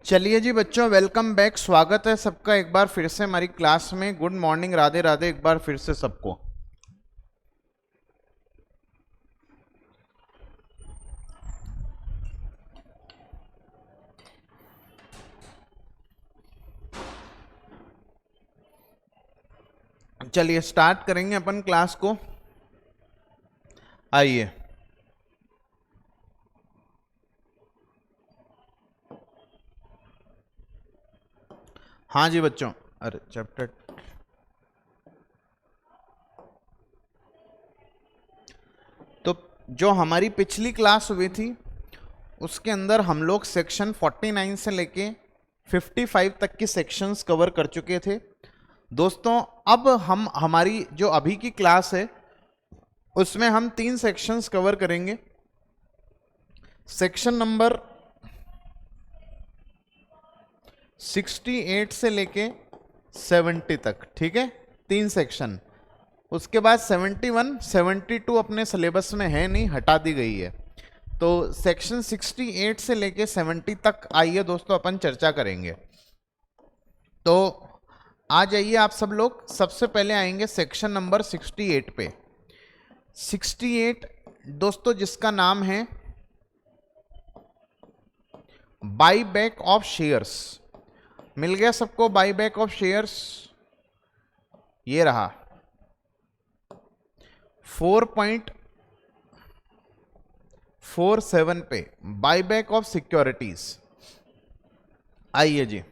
चलिए जी बच्चों, welcome back. स्वागत है सबका एक बार फिर से हमारी क्लास में। गुड मॉर्निंग, राधे राधे एक बार फिर से सबको। चलिए स्टार्ट करेंगे अपन क्लास को। आइए, हाँ जी बच्चों। अरे चैप्टर तो जो हमारी पिछली क्लास हुई थी उसके अंदर हम लोग सेक्शन 49 से लेके 55 तक की सेक्शंस कवर कर चुके थे दोस्तों। अब हम हमारी जो अभी की क्लास है उसमें हम 3 सेक्शंस कवर करेंगे। सेक्शन नंबर 68 से लेके 70 तक, ठीक है, 3 सेक्शन। उसके बाद 71, 72 अपने सिलेबस में है नहीं, हटा दी गई है। तो सेक्शन 68 से लेके 70 तक आइए दोस्तों, अपन चर्चा करेंगे। तो आ जाइए आप सब लोग। सबसे पहले आएंगे सेक्शन नंबर 68 पे। 68 दोस्तों जिसका नाम है बाई बैक ऑफ शेयर्स। मिल गया सबको बाई बैक ऑफ शेयर्स? ये रहा 4.47 पे बाई बैक ऑफ सिक्योरिटीज। आइए जी।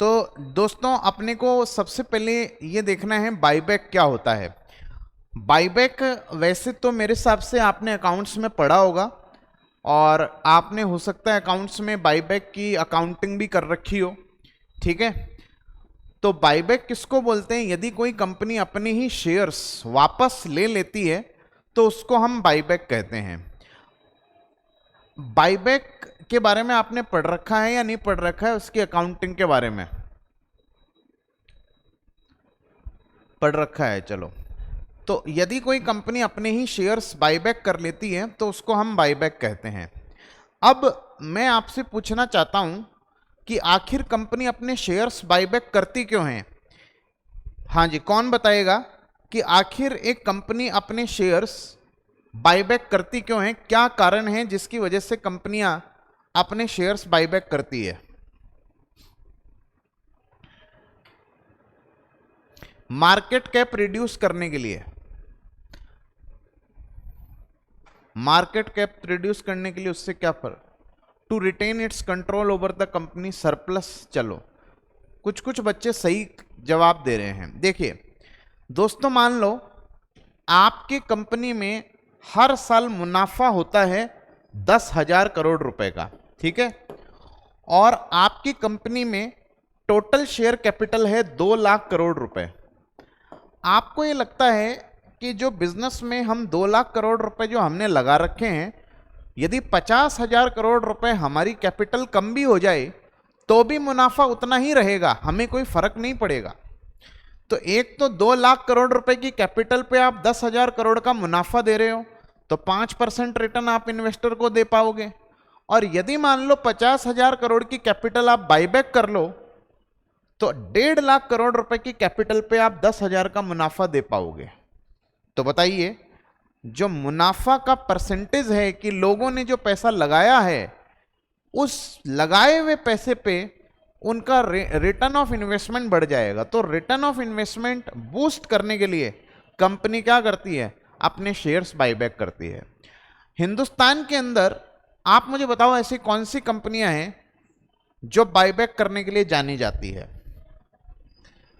तो दोस्तों अपने को सबसे पहले ये देखना है बाईबैक क्या होता है। बाईबैक वैसे तो मेरे हिसाब से आपने अकाउंट्स में पढ़ा होगा और आपने हो सकता है अकाउंट्स में बाईबैक की अकाउंटिंग भी कर रखी हो, ठीक है। तो बाईबैक किसको बोलते हैं? यदि कोई कंपनी अपने ही शेयर्स वापस ले लेती है तो उसको हम बाईबैक कहते हैं। बाईबैक के बारे में आपने पढ़ रखा है या नहीं पढ़ रखा है? उसकी अकाउंटिंग के बारे में पढ़ रखा है, चलो। तो यदि कोई कंपनी अपने ही शेयर्स बाईबैक कर लेती है तो उसको हम बाईबैक कहते हैं। अब मैं आपसे पूछना चाहता हूं कि आखिर कंपनी अपने शेयर्स बाईबैक करती क्यों है? हाँ जी, कौन बताएगा कि आखिर एक कंपनी अपने शेयर्स बाईबैक करती क्यों है? क्या कारण है जिसकी वजह से कंपनियां अपने शेयर्स बाईबैक करती है? मार्केट कैप रिड्यूस करने के लिए। मार्केट कैप रिड्यूस करने के लिए उससे क्या फर्क? To retain its control over the company surplus. चलो, कुछ कुछ बच्चे सही जवाब दे रहे हैं। देखिए दोस्तों, मान लो आपके कंपनी में हर साल मुनाफा होता है 10,000 करोड़ रुपए का, ठीक है, और आपकी कंपनी में टोटल शेयर कैपिटल है 2 लाख करोड़ रुपए। आपको ये लगता है कि जो बिजनेस में हम 2 लाख करोड़ रुपए जो हमने लगा रखे हैं, यदि 50,000 करोड़ रुपए हमारी कैपिटल कम भी हो जाए तो भी मुनाफा उतना ही रहेगा, हमें कोई फर्क नहीं पड़ेगा। तो एक तो 2 लाख करोड़ रुपए की कैपिटल पे आप 10,000 करोड़ का मुनाफा दे रहे हो तो 5% रिटर्न आप इन्वेस्टर को दे पाओगे। और यदि मान लो 50,000 करोड़ की कैपिटल आप बाईबैक कर लो तो 1.5 लाख करोड़ रुपए की कैपिटल पे आप 10,000 का मुनाफा दे पाओगे। तो बताइए, जो मुनाफा का परसेंटेज है कि लोगों ने जो पैसा लगाया है उस लगाए हुए पैसे पे उनका रिटर्न ऑफ इन्वेस्टमेंट बढ़ जाएगा। तो रिटर्न ऑफ इन्वेस्टमेंट बूस्ट करने के लिए कंपनी क्या करती है? अपने शेयर्स बाईबैक करती है। हिंदुस्तान के अंदर आप मुझे बताओ ऐसी कौन सी कंपनियां हैं जो बाईबैक करने के लिए जानी जाती है?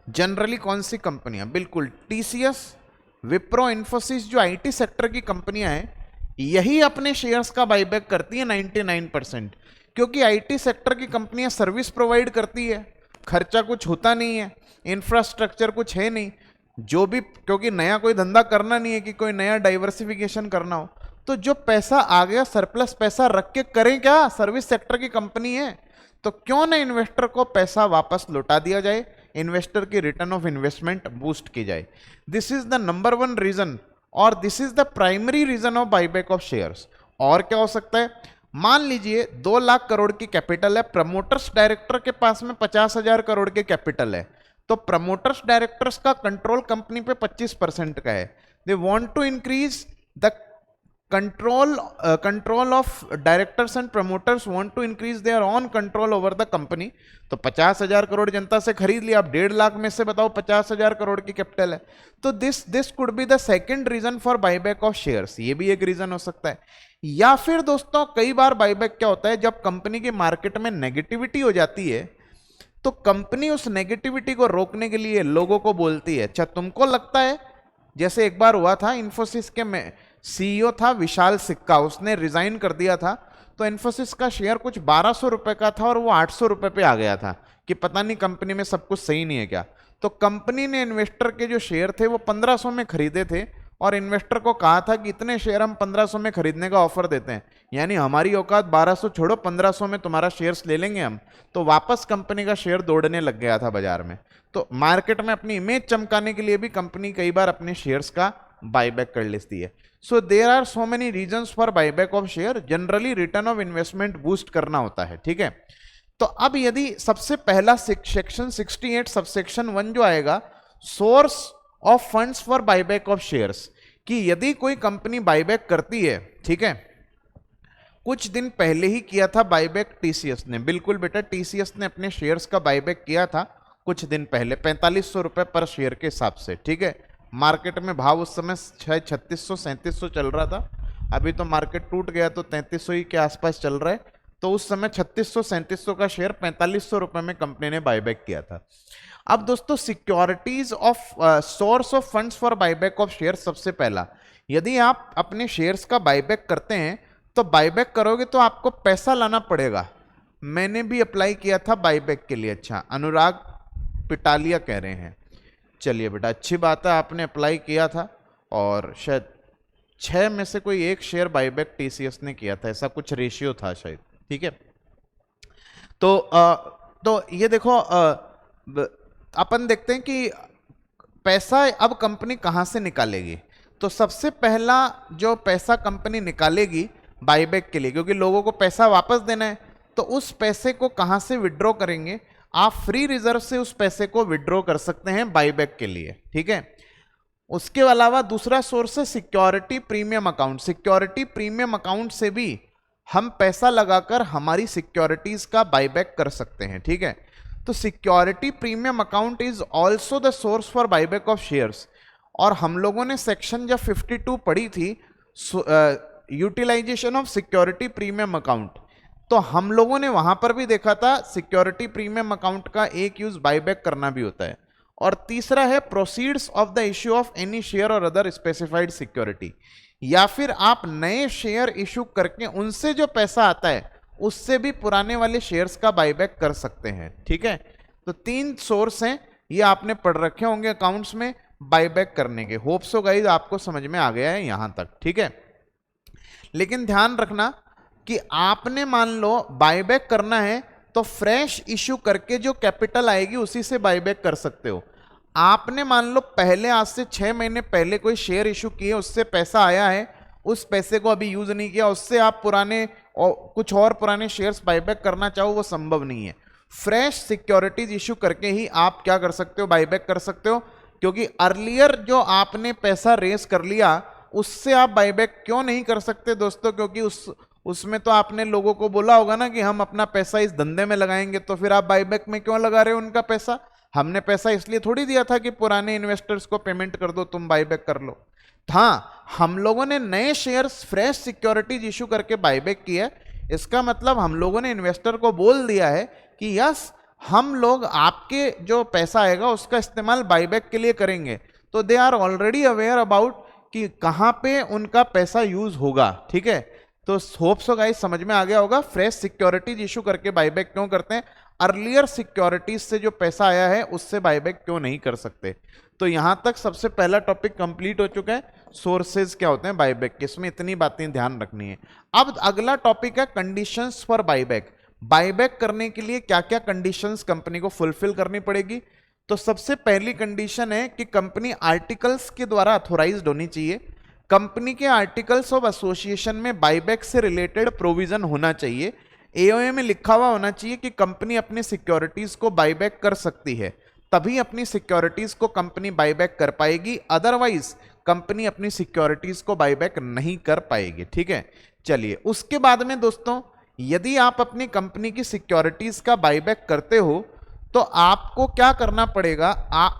जनरली कौन सी कंपनियां? बिल्कुल टीसीएस, विप्रो, इन्फोसिस, जो आईटी सेक्टर की कंपनियां हैं, यही अपने शेयर्स का बाईबैक करती है 99%। क्योंकि आईटी सेक्टर की कंपनियां सर्विस प्रोवाइड करती है, खर्चा कुछ होता नहीं है, इंफ्रास्ट्रक्चर कुछ है नहीं, जो भी, क्योंकि नया कोई धंधा करना नहीं है कि कोई नया डाइवर्सिफिकेशन करना हो, तो जो पैसा आ गया सरप्लस पैसा रख के करें क्या? सर्विस सेक्टर की कंपनी है तो क्यों ना इन्वेस्टर को पैसा वापस लौटा दिया जाए, इन्वेस्टर की रिटर्न ऑफ इन्वेस्टमेंट बूस्ट की जाए। This is the number 1 reason और this is the primary reason of buyback of shares. और क्या हो सकता है? मान लीजिए 2 लाख करोड़ की कैपिटल है, प्रमोटर्स डायरेक्टर के पास में 50,000 करोड़ के कैपिटल है, तो प्रमोटर्स डायरेक्टर्स का कंट्रोल कंपनी पे 25% का है। They want to increase the control of directors and promoters want to increase their own control over the company. तो 50,000 करोड़ जनता से खरीद लिया, अब 1.5 लाख में से बताओ 50,000 करोड़ की कैपिटल है, तो this could be the second reason for buyback of shares, ये भी एक रीजन हो सकता है। या फिर दोस्तों कई बार बायबैक क्या होता है, जब कंपनी की मार्केट में नेगेटिविटी हो जाती है तो कंपनी उस नेगेटिविटी को रोकने के लिए लोगों को बोलती है, अच्छा तुमको लगता है, जैसे एक बार हुआ था, इन्फोसिस के में सीईओ था विशाल सिक्का, उसने रिजाइन कर दिया था, तो इन्फोसिस का शेयर कुछ 1200 रुपए का था और वो 800 रुपए पे आ गया था कि पता नहीं कंपनी में सब कुछ सही नहीं है क्या। तो कंपनी ने इन्वेस्टर के जो शेयर थे वो 1500 में खरीदे थे और इन्वेस्टर को कहा था कि इतने शेयर हम 1500 में खरीदने का ऑफर देते हैं, यानी हमारी औकात 1200 छोड़ो 1500 में तुम्हारा शेयर्स ले लेंगे हम। तो वापस कंपनी का शेयर दौड़ने लग गया था बाजार में। तो मार्केट में अपनी इमेज चमकाने के लिए भी कंपनी कई बार अपने शेयर्स का बायबैक कर लेती है। So there are so many reasons for buyback of share, generally return of investment boost करना होता है, ठीक है। तो अब यदि सबसे पहला सेक्शन 68 सबसेक्शन 1 जो आएगा, source of funds for buyback of shares, कि यदि कोई कंपनी बायबैक करती है, ठीक है, कुछ दिन पहले ही किया था बायबैक टीसीएस ने, बिल्कुल बेटा टीसीएस ने अपने शेयर्स का बायबैक किया था कुछ दिन पहले 4500 रुपए पर शेयर के हिसाब से, ठीक है। मार्केट में भाव उस समय 3600-3700 चल रहा था, अभी तो मार्केट टूट गया तो 3300 ही के आसपास चल रहा है। तो उस समय 3600-3700 का शेयर 4500 रुपए में कंपनी ने बायबैक किया था। अब दोस्तों securities of source of funds for buyback of share, सबसे पहला, यदि आप अपने शेयर्स का बायबैक करते हैं तो बायबैक करोगे तो आपको पैसा लाना पड़ेगा। मैंने भी अप्लाई किया था बायबैक के लिए, अच्छा अनुराग पिटालिया कह रहे हैं, चलिए बेटा अच्छी बात है, आपने अप्लाई किया था और शायद 6 में से कोई एक शेयर बायबैक टीसीएस ने किया था, ऐसा कुछ रेशियो था शायद, ठीक है। तो ये देखो अपन देखते हैं कि पैसा अब कंपनी कहां से निकालेगी। तो सबसे पहला जो पैसा कंपनी निकालेगी बायबैक के लिए, क्योंकि लोगों को पैसा वापस देना है, तो उस पैसे को कहां से विड्रॉ करेंगे, आप फ्री रिजर्व से उस पैसे को विड्रॉ कर सकते हैं बायबैक के लिए, ठीक है। उसके अलावा दूसरा सोर्स है security premium account. Security premium account से भी हम पैसा लगाकर हमारी सिक्योरिटीज का बायबैक कर सकते हैं, ठीक है। तो security premium account is also the source for buyback of shares. और हम लोगों ने सेक्शन जब 52 पढ़ी थी, utilization of security premium account, तो हम लोगों ने वहां पर भी देखा था सिक्योरिटी प्रीमियम अकाउंट का एक यूज बायबैक करना भी होता है। और तीसरा है proceeds of the issue of any share और अदर स्पेसिफाइड सिक्योरिटी, या फिर आप नए शेयर इशू करके उनसे जो पैसा आता है उससे भी पुराने वाले शेयर्स का बायबैक कर सकते हैं, ठीक है। तो 3 सोर्स हैं, ये आपने पढ़ रखे होंगे अकाउंट्स में बायबैक करने के। होप सो गाइस आपको समझ में आ गया है यहां तक, ठीक है। लेकिन ध्यान रखना कि आपने मान लो बायबैक करना है तो फ्रेश इशू करके जो कैपिटल आएगी उसी से बायबैक कर सकते हो। आपने मान लो पहले आज से 6 महीने पहले कोई शेयर इशू किए, उससे पैसा आया है, उस पैसे को अभी यूज नहीं किया, उससे आप पुराने और कुछ और पुराने शेयर्स बायबैक करना चाहो वो संभव नहीं है। फ्रेश सिक्योरिटीज इशू करके ही आप क्या कर सकते हो, बायबैक कर सकते हो। क्योंकि अर्लियर जो आपने पैसा रेस कर लिया उससे आप बायबैक क्यों नहीं कर सकते दोस्तों, क्योंकि उसमें तो आपने लोगों को बोला होगा ना कि हम अपना पैसा इस धंधे में लगाएंगे, तो फिर आप बायबैक में क्यों लगा रहे हो उनका पैसा। हमने पैसा इसलिए थोड़ी दिया था कि पुराने इन्वेस्टर्स को पेमेंट कर दो, तुम बायबैक कर लो। हाँ, हम लोगों ने नए शेयर्स फ्रेश सिक्योरिटीज इशू करके बायबैक किया, इसका मतलब हम लोगों ने इन्वेस्टर को बोल दिया है कि यस हम लोग आपके जो पैसा आएगा उसका इस्तेमाल बायबैक के लिए करेंगे। तो they are already aware about कि कहाँ पे उनका पैसा यूज होगा, ठीक है। तो होप सो गाइस समझ में आ गया होगा फ्रेश सिक्योरिटीज इशू करके बायबैक क्यों करते हैं, अर्लियर सिक्योरिटीज से जो पैसा आया है उससे बायबैक क्यों नहीं कर सकते। तो यहां तक सबसे पहला टॉपिक कंप्लीट हो चुका है, सोर्सेज क्या होते हैं बायबैक के, इसमें इतनी बातें ध्यान रखनी है। अब अगला टॉपिक है कंडीशंस फॉर बायबैक। बायबैक करने के लिए क्या क्या कंडीशंस कंपनी को फुलफिल करनी पड़ेगी। तो सबसे पहली कंडीशन है कि कंपनी आर्टिकल्स के द्वारा अथोराइज्ड होनी चाहिए। कंपनी के आर्टिकल्स ऑफ एसोसिएशन में बाईबैक से रिलेटेड प्रोविजन होना चाहिए। एओए में लिखा हुआ होना चाहिए कि कंपनी अपनी सिक्योरिटीज को बाईबैक कर सकती है, तभी अपनी सिक्योरिटीज को कंपनी बाईबैक कर पाएगी, अदरवाइज कंपनी अपनी सिक्योरिटीज को बाईबैक नहीं कर पाएगी। ठीक है, चलिए उसके बाद में दोस्तों, यदि आप अपनी कंपनी की सिक्योरिटीज का बाईबैक करते हो तो आपको क्या करना पड़ेगा।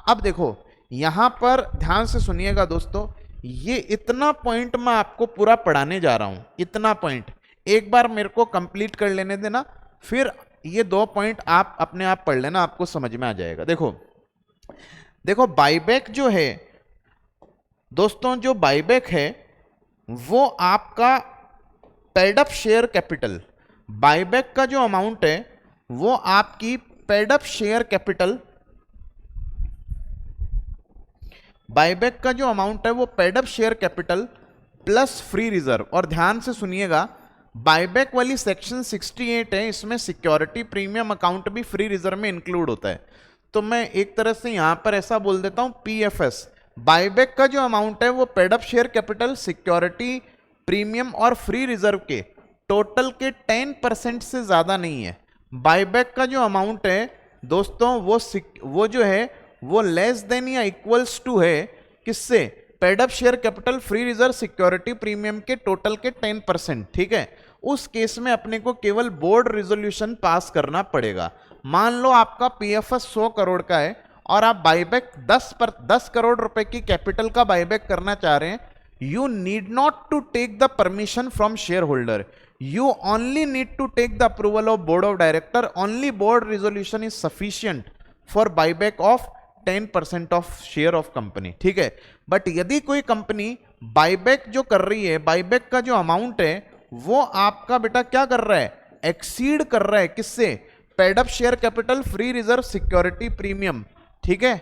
अब देखो यहां पर ध्यान से सुनिएगा दोस्तों, ये इतना पॉइंट मैं आपको पूरा पढ़ाने जा रहा हूं, इतना पॉइंट एक बार मेरे को कंप्लीट कर लेने देना, फिर ये 2 पॉइंट आप अपने आप पढ़ लेना, आपको समझ में आ जाएगा। देखो देखो बाईबैक जो है दोस्तों, जो बाईबैक है वो आपका paid up share capital, buyback का जो अमाउंट है वो आपकी paid up share capital, buyback का जो अमाउंट है वो paid up share capital plus free reserve. और ध्यान से सुनिएगा, बाईबैक वाली सेक्शन 68 है, इसमें सिक्योरिटी प्रीमियम अकाउंट भी फ्री रिजर्व में इंक्लूड होता है। तो मैं एक तरह से यहां पर ऐसा बोल देता हूं, पीएफएस बाईबैक का जो अमाउंट है वो paid up share capital, security premium और फ्री रिजर्व के टोटल के 10% से ज्यादा नहीं है। बाईबैक का जो अमाउंट है दोस्तों वो जो है वो लेस देन या इक्वल्स टू है किससे, paid up share capital, free reserve, security premium के टोटल के 10%। ठीक है, उस केस में अपने को केवल बोर्ड रिजोल्यूशन पास करना पड़ेगा। मान लो आपका पीएफएस 100 करोड़ का है और आप बाईबैक 10 करोड़ रुपए की कैपिटल का बाईबैक करना चाह रहे हैं, you need not to take the permission from share holder, you only need to take the approval of board of director, only board resolution is sufficient for buyback of 10% of share of company। ठीक है, but यदि कोई company buyback जो कर रही है, buyback का जो अमाउंट है वो आपका बेटा क्या कर रहा है, एक्सीड कर रहा है किससे, paid up share capital, free reserve, security premium. ठीक है,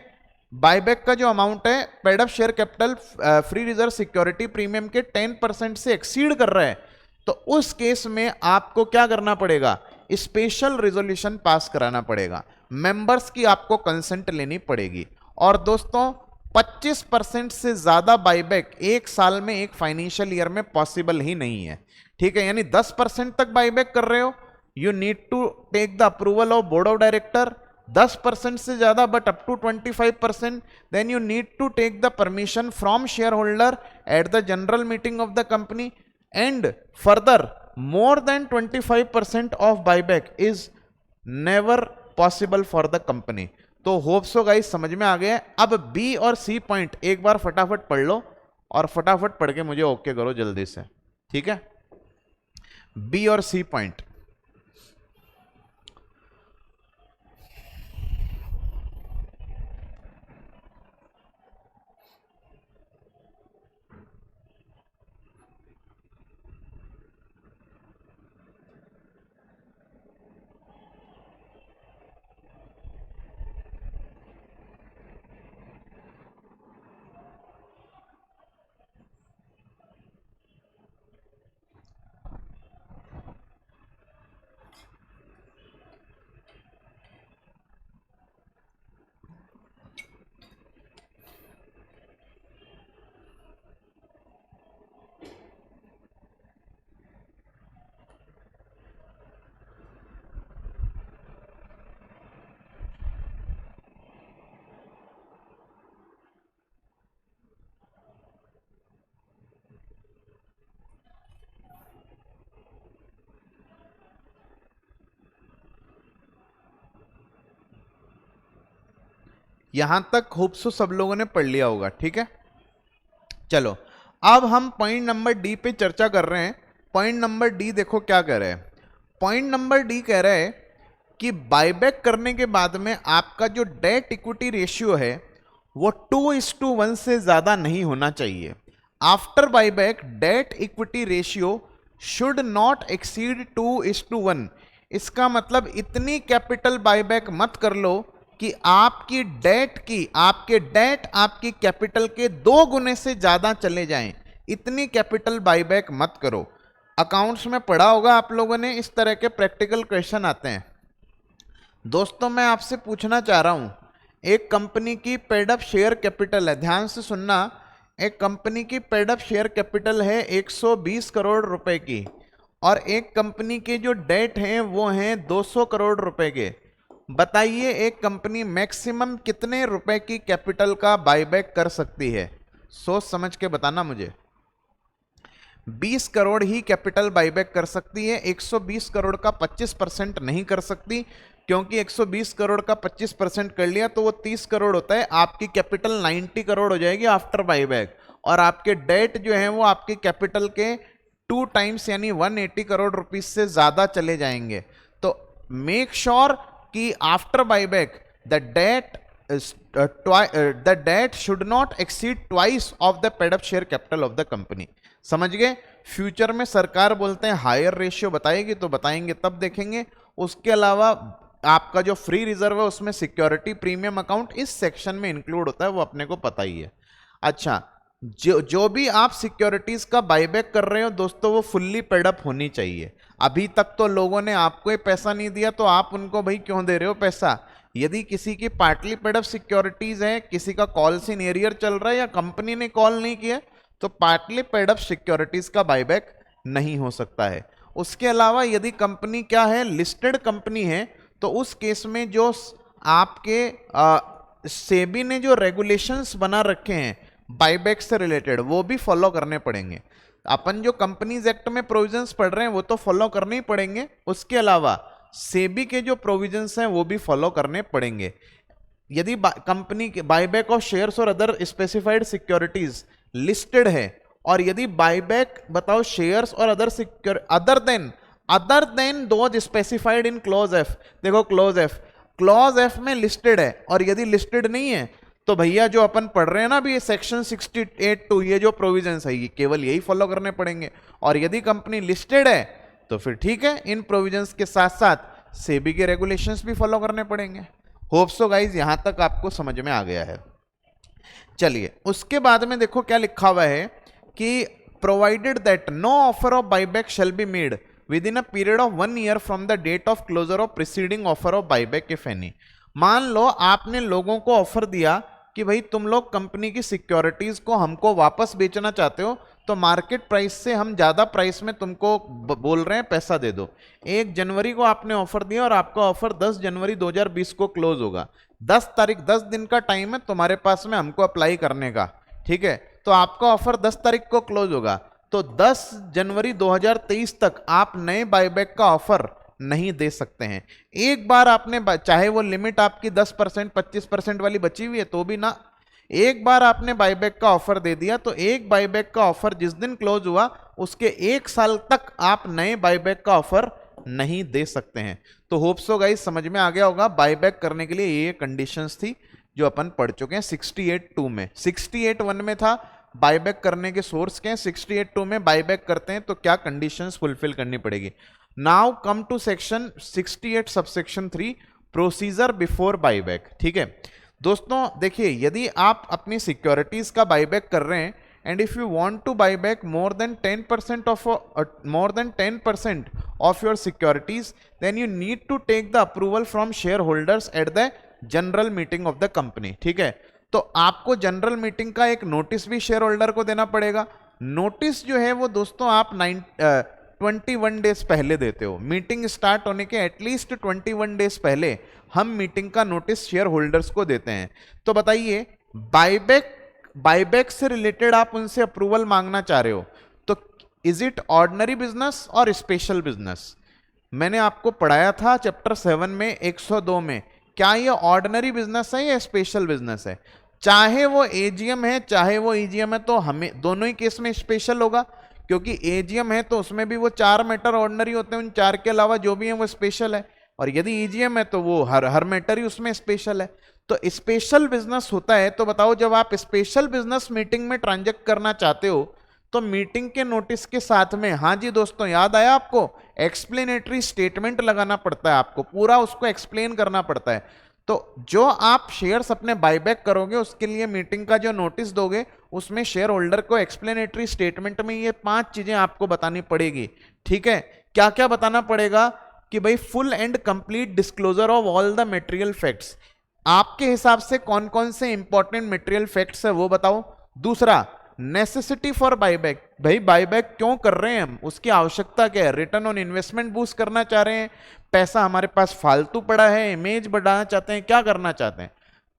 बाईबैक का जो अमाउंट है paid up share capital, free reserve, security premium के 10% से एक्सीड कर रहा है, तो उस केस में आपको क्या करना पड़ेगा, स्पेशल रिजोल्यूशन पास कराना पड़ेगा, मेंबर्स की आपको कंसेंट लेनी पड़ेगी। और दोस्तों 25% से ज्यादा बाईबैक एक साल में, एक फाइनेंशियल ईयर में पॉसिबल ही नहीं है। ठीक है, यानी 10% तक बाईबैक कर रहे हो, you need to take the approval of board of director, 10% से ज्यादा but up to 25%, then you need to take the permission from share holder at the general meeting of the company, and further more than 25% of buyback is never possible for the company। तो hope so guys समझ में आ गया है। अब B और C point एक बार फटाफट पढ़ लो और फटाफट पढ़ के मुझे ओके करो जल्दी से। ठीक है, बी और सी पॉइंट, यहां तक होप सो सब लोगों ने पढ़ लिया होगा। ठीक है, चलो अब हम पॉइंट नंबर डी पे चर्चा कर रहे हैं। पॉइंट नंबर डी देखो क्या कह रहे हैं, पॉइंट नंबर डी कह रहे हैं कि बायबैक करने के बाद में आपका जो डेट इक्विटी रेशियो है वो 2:1 से ज्यादा नहीं होना चाहिए। After buyback debt equity ratio should not exceed 2:1। इसका मतलब इतनी कैपिटल बायबैक मत कर लो कि आपकी डेट आपकी कैपिटल के 2 गुने से ज्यादा चले जाएं। इतनी कैपिटल बायबैक मत करो। अकाउंट्स में पढ़ा होगा आप लोगों ने, इस तरह के प्रैक्टिकल क्वेश्चन आते हैं। दोस्तों मैं आपसे पूछना चाह रहा हूं, एक कंपनी की पेड अप शेयर कैपिटल है, ध्यान से सुनना, एक कंपनी की पेड अप शेयर कैपिटल है 120 करोड़ रुपए की, और एक कंपनी के जो डेट हैं वो हैं 200 करोड़ रुपए के। बताइए एक कंपनी मैक्सिमम कितने रुपए की कैपिटल का बायबैक कर सकती है? सोच समझ के बताना मुझे। 20 करोड़ ही कैपिटल बायबैक कर सकती है, 120 करोड़ का 25% नहीं कर सकती, क्योंकि 120 करोड़ का 25% कर लिया तो वो 30 करोड़ होता है, आपकी कैपिटल 90 करोड़ हो जाएगी आफ्टर बायबैक, और आपके डेट जो है वो आपकी कैपिटल के 2 टाइम्स यानी 180 करोड़ रुपीस से ज्यादा चले जाएंगे। तो मेक श्योर कि after buyback the debt should not exceed twice of the paid up share capital of the company। समझ गए? फ्यूचर में सरकार बोलते हैं हायर रेशियो बताएगी तो बताएंगे, तब देखेंगे। उसके अलावा आपका जो फ्री रिजर्व है उसमें सिक्योरिटी प्रीमियम अकाउंट इस सेक्शन में इंक्लूड होता है, वो अपने को पता ही है। अच्छा, जो भी आप सिक्योरिटीज का बायबैक कर रहे हो दोस्तों, वो फुल्ली पेड अप होनी चाहिए। अभी तक तो लोगों ने आपको पैसा नहीं दिया तो आप उनको भाई क्यों दे रहे हो पैसा? यदि किसी की पार्टली पेड अप सिक्योरिटीज है, किसी का कॉल्स इन एरियर चल रहा है या कंपनी ने कॉल नहीं किया, तो पार्टली पेड अप सिक्योरिटीज का बायबैक नहीं हो सकता है। उसके अलावा यदि कंपनी क्या है, लिस्टेड कंपनी है, तो उस केस में जो आपके सेबी ने जो रेगुलेशंस बना रखे हैं बायबैक से रिलेटेड, वो भी फॉलो करने पड़ेंगे। अपन जो कंपनीज एक्ट में प्रोविजंस पढ़ रहे हैं वो तो फॉलो करने ही पड़ेंगे, उसके अलावा सेबी के जो प्रोविजंस हैं वो भी फॉलो करने पड़ेंगे। यदि कंपनी के बायबैक ऑफ शेयर्स और अदर स्पेसिफाइड सिक्योरिटीज लिस्टेड है, और यदि बायबैक बताओ शेयर्स और other than those specified in clause F, देखो क्लॉज एफ में लिस्टेड है, और यदि लिस्टेड नहीं है तो भैया जो अपन पढ़ रहे हैं ना अभी सेक्शन 68(2), ये जो प्रोविजंस है ये केवल यही फॉलो करने पड़ेंगे। और यदि कंपनी लिस्टेड है तो फिर ठीक है, इन प्रोविजंस के साथ साथ सेबी के रेगुलेशंस भी फॉलो करने पड़ेंगे। होप सो गाइज यहां तक आपको समझ में आ गया है। चलिए उसके बाद में देखो क्या लिखा हुआ है कि provided that no offer of buyback shall be made within a period of 1 year from the date of closure of preceding offer of buyback if any. मान लो आपने लोगों को ऑफर दिया कि भाई तुम लोग कंपनी की सिक्योरिटीज को हमको वापस बेचना चाहते हो, तो मार्केट प्राइस से हम ज्यादा प्राइस में तुमको बोल रहे हैं पैसा दे दो। 1 जनवरी को आपने ऑफर दिया और आपका ऑफर 10 जनवरी 2020 को क्लोज होगा। 10 दिन का टाइम है तुम्हारे पास में हमको अप्लाई करने का, ठीक है? तो आपका ऑफर 10 तारीख को क्लोज होगा, तो 10 जनवरी 2023 तक आप नए बायबैक का ऑफर नहीं दे सकते हैं। एक बार आपने, चाहे वो लिमिट आपकी 10% 25% वाली बची हुई है तो भी ना, एक बार आपने बायबैक का ऑफर दे दिया तो एक बायबैक का ऑफर जिस दिन क्लोज हुआ उसके 1 साल तक आप नए बायबैक का ऑफर नहीं दे सकते हैं। तो होप सो गाइस समझ में आ गया होगा बायबैक करने के लिए ये कंडीशंस थी जो अपन पढ़ चुके हैं 68(2) में। 68(1) में था बायबैक करने के सोर्स के, 68(2) में बायबैक करते हैं तो क्या कंडीशंस फुलफिल करनी पड़ेगी। Now come to section 68 subsection 3 procedure before buyback. ठीक है दोस्तों, देखिए यदि आप अपनी सिक्योरिटीज का बायबैक कर रहे हैं and if you want to buy back more than 10% of your securities, then you need to take the approval from share holders at the general meeting of the company. ठीक है, तो आपको general meeting का एक notice भी share holder को देना पड़ेगा। नोटिस जो है वो दोस्तों आप 21 डेज पहले देते हो। मीटिंग स्टार्ट होने के एटलीस्ट 21 डेज पहले हम मीटिंग का नोटिस शेयर होल्डर्स को देते हैं। तो बताइए बायबैक से रिलेटेड आप उनसे अप्रूवल मांगना चाह रहे हो तो इज इट ऑर्डिनरी बिजनेस और स्पेशल बिजनेस? मैंने आपको पढ़ाया था चैप्टर 7 में 102 में, क्या ये ऑर्डिनरी बिजनेस है या स्पेशल बिजनेस है? चाहे वो एजीएम है चाहे वो ईजीएम है तो हमें दोनों ही केस में स्पेशल होगा, क्योंकि एजीएम है तो उसमें भी वो 4 मैटर ऑर्डिनरी होते हैं, उन 4 के अलावा जो भी है वो स्पेशल है, और यदि ईजीएम है तो वो हर मैटर ही उसमें स्पेशल है। तो स्पेशल बिजनेस होता है। तो बताओ जब आप स्पेशल बिजनेस मीटिंग में ट्रांजैक्ट करना चाहते हो तो मीटिंग के नोटिस के साथ में, हाँ जी दोस्तों याद आया आपको, एक्सप्लेनेटरी स्टेटमेंट लगाना पड़ता है, आपको पूरा उसको एक्सप्लेन करना पड़ता है। तो जो आप शेयर्स अपने बायबैक करोगे उसके लिए मीटिंग का जो नोटिस दोगे उसमें शेयर होल्डर को एक्सप्लेनेटरी स्टेटमेंट में ये 5 चीजें आपको बतानी पड़ेगी। ठीक है, क्या क्या बताना पड़ेगा कि भाई full and complete disclosure of all the material facts, आपके हिसाब से कौन कौन से इंपॉर्टेंट मटेरियल फैक्ट्स है वो बताओ। दूसरा, नेसेसिटी फॉर बायबैक, भाई बायबैक क्यों कर रहे हैं हम, उसकी आवश्यकता क्या है, रिटर्न ऑन इन्वेस्टमेंट बूस्ट करना चाह रहे हैं, पैसा हमारे पास फालतू पड़ा है, इमेज बढ़ाना चाहते हैं, क्या करना चाहते हैं।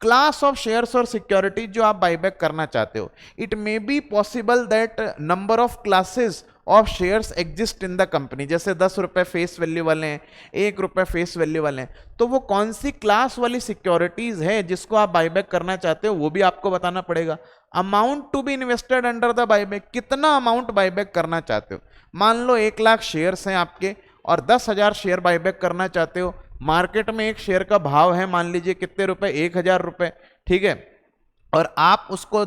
क्लास ऑफ शेयर्स और सिक्योरिटीज जो आप बायबैक करना चाहते हो, it may be possible that number of classes of shares exist in the company, जैसे 10 रुपए फेस वैल्यू वाले हैं, 1 रुपए फेस वैल्यू वाले हैं, तो वो कौन सी क्लास वाली सिक्योरिटीज है जिसको आप बायबैक करना चाहते हो वो भी आपको बताना पड़ेगा। Amount to be invested under the buyback, कितना अमाउंट बायबैक करना चाहते हो। मान लो 1 लाख शेयर्स हैं आपके और 10,000 शेयर बायबैक करना चाहते हो, मार्केट में एक शेयर का भाव है मान लीजिए कितने रुपए, 1,000 रुपए, ठीक है, और आप उसको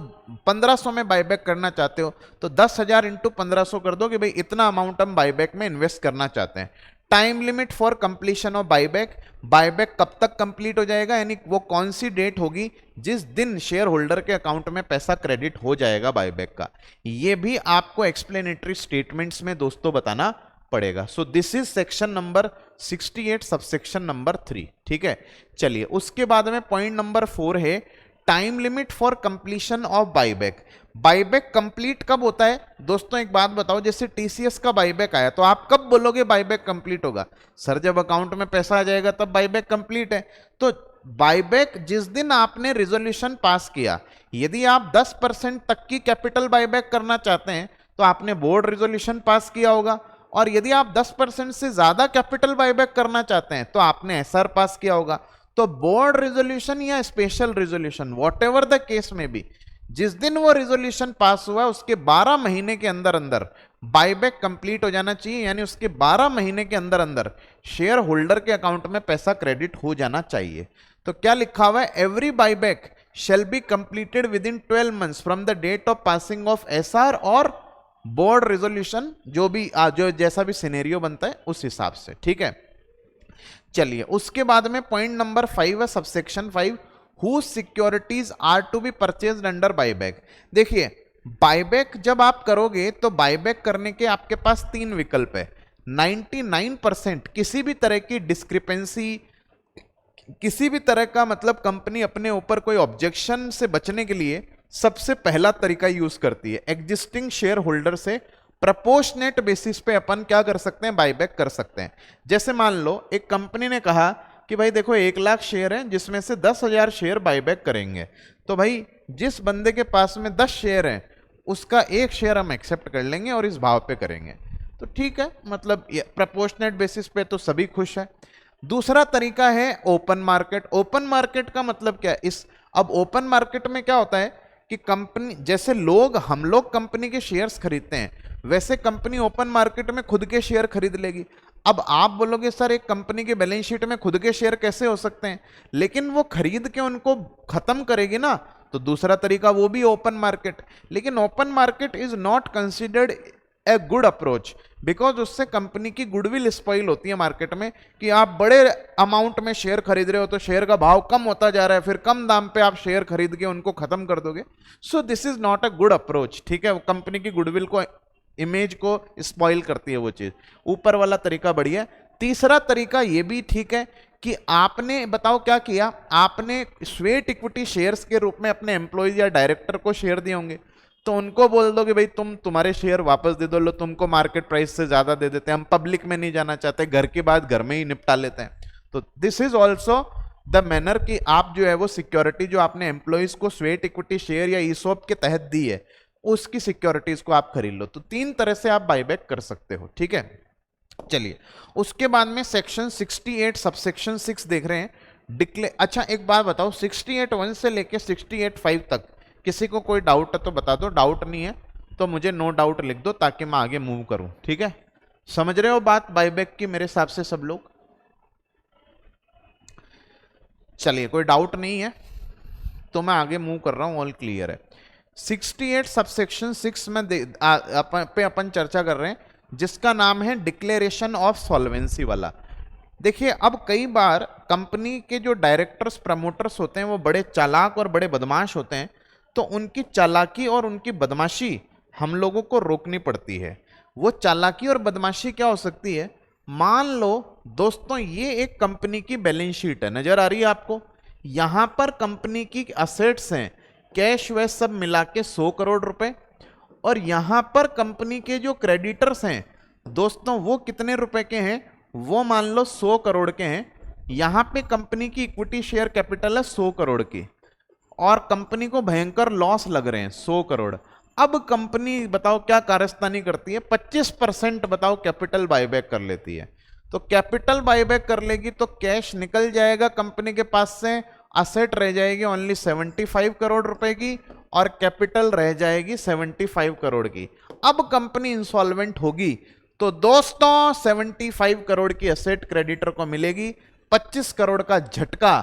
1500 में बायबैक करना चाहते हो, तो 10,000 इंटू 1500 कर दो कि भाई इतना अमाउंट हम बायबैक में इन्वेस्ट करना चाहते हैं। Time limit for completion of buyback, buyback कब तक कंप्लीट हो जाएगा, यानी वो कौन सी डेट होगी जिस दिन शेयर होल्डर के अकाउंट में पैसा क्रेडिट हो जाएगा बायबैक का, ये भी आपको एक्सप्लेनेटरी स्टेटमेंट्स में दोस्तों बताना पड़ेगा। So this is section number 68 subsection number 3, ठीक है। चलिए उसके बाद में पॉइंट नंबर 4 है time limit for completion of buyback. Buyback complete कब होता है दोस्तों, एक बात बताओ, जैसे टीसीएस का बायबैक आया तो आप कब बोलोगे बायबैक कंप्लीट होगा, सर जब अकाउंट में पैसा आ जाएगा तब बायबैक कंप्लीट है। तो बायबैक जिस दिन आपने रिजोल्यूशन पास किया, यदि आप 10% तक की कैपिटल बायबैक करना चाहते हैं तो आपने बोर्ड रिजोल्यूशन पास किया होगा, और यदि आप 10% से ज्यादा कैपिटल बायबैक करना चाहते हैं तो आपने एसआर पास किया होगा। तो बोर्ड रिजोल्यूशन या special resolution whatever the case में भी, जिस दिन वो रिजोल्यूशन पास हुआ उसके 12 महीने के अंदर अंदर बायबैक कंप्लीट हो जाना चाहिए, यानी उसके 12 महीने के अंदर अंदर शेयर होल्डर के अकाउंट में पैसा क्रेडिट हो जाना चाहिए। तो क्या लिखा हुआ है, every buyback shall be completed within 12 months from the date of passing of SR और बोर्ड रिजोल्यूशन, जो भी जो जैसा भी सिनेरियो बनता है उस हिसाब से, ठीक है। चलिए उसके बाद में पॉइंट नंबर 5 है subsection 5, who securities are to be purchased under buyback. देखिए बायबैक जब आप करोगे तो बायबैक करने के आपके पास 3 विकल्प है। 99% किसी भी तरह की डिस्क्रिपेंसी, किसी भी तरह का मतलब कंपनी अपने ऊपर कोई ऑब्जेक्शन से बचने के लिए सबसे पहला तरीका यूज करती है, एग्जिस्टिंग शेयर होल्डर से प्रपोर्शनेट बेसिस पे अपन क्या कर सकते हैं, बायबैक कर सकते हैं। जैसे मान लो एक कंपनी ने कहा कि भाई देखो 1 लाख शेयर है जिसमें से 10,000 शेयर बायबैक करेंगे, तो भाई जिस बंदे के पास में 10 शेयर हैं उसका 1 शेयर हम एक्सेप्ट कर लेंगे और इस भाव पे करेंगे, तो ठीक है, मतलब प्रपोर्शनेट बेसिस पे तो सभी खुश है। दूसरा तरीका है ओपन मार्केट। ओपन मार्केट का मतलब क्या है, अब ओपन मार्केट में क्या होता है कि कंपनी, जैसे हम लोग कंपनी के शेयर्स खरीदते हैं वैसे कंपनी ओपन मार्केट में खुद के शेयर खरीद लेगी। अब आप बोलोगे सर एक कंपनी के बैलेंस शीट में खुद के शेयर कैसे हो सकते हैं, लेकिन वो खरीद के उनको खत्म करेगी ना, तो दूसरा तरीका वो भी ओपन मार्केट। लेकिन open market is not considered a good approach, because उससे कंपनी की गुडविल स्पॉइल होती है मार्केट में, कि आप बड़े अमाउंट में शेयर खरीद रहे हो तो शेयर का भाव कम होता जा रहा है, फिर कम दाम पे आप शेयर खरीद के उनको खत्म कर दोगे। So this is not a good approach, ठीक है, वो कंपनी की गुडविल को, इमेज को स्पॉइल करती है वो चीज। ऊपर वाला तरीका बढ़िया। तीसरा तरीका ये भी ठीक है कि आपने बताओ क्या किया, आपने स्वेट इक्विटी शेयर्स के रूप में अपने एम्प्लॉयज या डायरेक्टर को शेयर दिए होंगे, तो उनको बोल दो कि भाई तुम्हारे शेयर वापस दे दो, लो तुमको मार्केट प्राइस से ज्यादा दे देते हैं, हम पब्लिक में नहीं जाना चाहते, घर की बात घर में ही निपटा लेते हैं। तो this is also the manner कि आप जो है वो सिक्योरिटी जो आपने एम्प्लॉयज को स्वेट इक्विटी शेयर या ईसॉप के तहत दी है उसकी सिक्योरिटीज को आप खरीद लो। तो 3 तरह से आप बायबैक कर सकते हो, ठीक है। चलिए उसके बाद में सेक्शन 68 सबसेक्शन 6 देख रहे हैं, अच्छा एक बात बताओ, 68(1) से लेके 68(5) तक किसी को कोई डाउट है तो बता दो, डाउट नहीं है तो मुझे नो डाउट लिख दो ताकि मैं आगे मूव करूं, ठीक है। समझ रहे हो बात बायबैक की मेरे हिसाब से सब लोग? चलिए कोई डाउट नहीं है तो मैं आगे मूव कर रहा हूं, ऑल क्लियर है। 68 सबसेक्शन 6 में अपन चर्चा कर रहे हैं जिसका नाम है डिक्लेरेशन ऑफ सॉल्वेंसी वाला। देखिए अब कई बार कंपनी के जो डायरेक्टर्स प्रमोटर्स होते हैं वो बड़े चालाक और बड़े बदमाश होते हैं, तो उनकी चालाकी और उनकी बदमाशी हम लोगों को रोकनी पड़ती है। वो चालाकी और बदमाशी क्या हो सकती है, मान लो दोस्तों ये एक कंपनी की बैलेंस शीट है, नजर आ रही है आपको, यहां पर कंपनी की असेट्स हैं, कैश वैश सब मिला के 100 करोड़ रुपए, और यहां पर कंपनी के जो क्रेडिटर्स हैं दोस्तों वो कितने रुपए के हैं, वो मान लो 100 करोड़ के हैं। यहां पे कंपनी की इक्विटी शेयर कैपिटल है 100 करोड़ की और कंपनी को भयंकर लॉस लग रहे हैं 100 करोड़। अब कंपनी बताओ क्या कारस्तानी करती है, 25% बताओ कैपिटल बायबैक कर लेती है। तो कैपिटल बायबैक कर लेगी तो कैश निकल जाएगा कंपनी के पास से, असेट रह जाएगी ओनली 75 करोड़ रुपए की और कैपिटल रह जाएगी 75 करोड़ की। अब कंपनी इंसॉल्वेंट होगी तो दोस्तों 75 करोड़ की असेट क्रेडिटर को मिलेगी, 25 करोड़ का झटका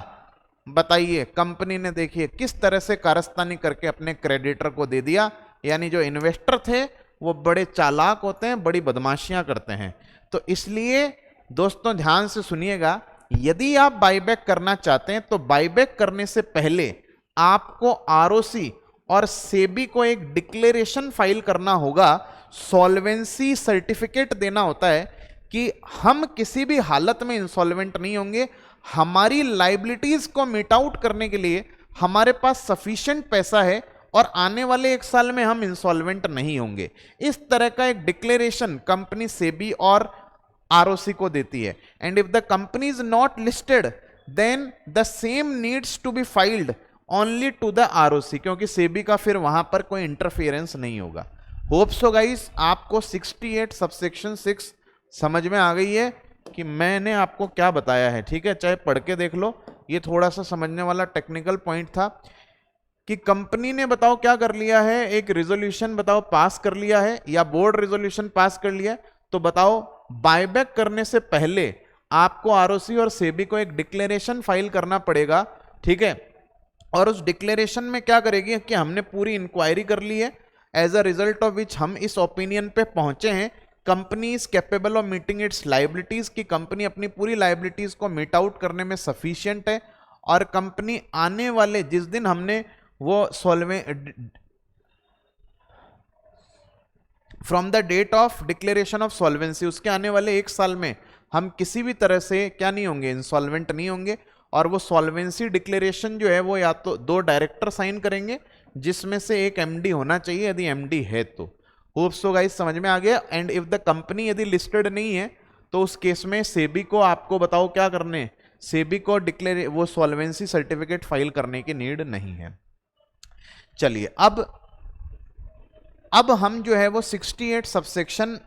बताइए कंपनी ने देखिए किस तरह से कारस्तानी करके अपने क्रेडिटर को दे दिया। यानी जो इन्वेस्टर थे वो बड़े चालाक होते हैं, बड़ी बदमाशियां करते हैं। तो इसलिए दोस्तों ध्यान से सुनिएगा, यदि आप बायबैक करना चाहते हैं तो बायबैक करने से पहले आपको आरओसी और सेबी को एक डिक्लेरेशन फाइल करना होगा, सॉल्वेंसी सर्टिफिकेट देना होता है कि हम किसी भी हालत में इंसॉल्वेंट नहीं होंगे, हमारी लाइबिलिटीज को मीट आउट करने के लिए हमारे पास सफिशिएंट पैसा है और आने वाले 1 साल में हम इंसॉल्वेंट नहीं होंगे। इस तरह का एक डिक्लेरेशन कंपनी सेबी और आरओसी को देती है। And if the company is not listed then the same needs to be filed only to the ROC, क्योंकि सेबी का फिर वहां पर कोई इंटरफेरेंस नहीं होगा। होप सो गाइस आपको 68 सबसेक्शन 6 समझ में आ गई है कि मैंने आपको क्या बताया है, ठीक है। चाहे पढ़ के देख लो, ये थोड़ा सा समझने वाला टेक्निकल पॉइंट था कि कंपनी ने बताओ क्या कर लिया है, एक रिजोल्यूशन बताओ पास कर लिया है या बोर्ड रिजोल्यूशन पास कर लिया है, तो बताओ बायबैक करने से पहले आपको आरओसी और सेबी को एक डिक्लेरेशन फाइल करना पड़ेगा, ठीक है। और उस डिक्लेरेशन में क्या करेगी कि हमने पूरी इंक्वायरी कर ली है, as a result of which हम इस ओपिनियन पे पहुंचे हैं company is capable of meeting its liabilities, की कंपनी अपनी पूरी लाइबिलिटीज को मीट आउट करने में सफिशिएंट है और कंपनी आने वाले जिस दिन हमने वो from the date of declaration of solvency, उसके आने वाले 1 साल में हम किसी भी तरह से क्या नहीं होंगे, इंसॉल्वेंट नहीं होंगे। और वो सॉल्वेंसी डिक्लेरेशन जो है वो या तो 2 डायरेक्टर साइन करेंगे जिसमें से एक एमडी होना चाहिए, यदि एमडी है तो। होप सो गाइस समझ में आ गया। एंड इफ द कंपनी यदि लिस्टेड नहीं है तो उस केस में सेबी को आपको बताओ क्या करने, सेबी को डिक्लेयर वो सॉल्वेंसी सर्टिफिकेट फाइल करने की नीड नहीं है। चलिए अब हम जो है वो 68 सबसेक्शन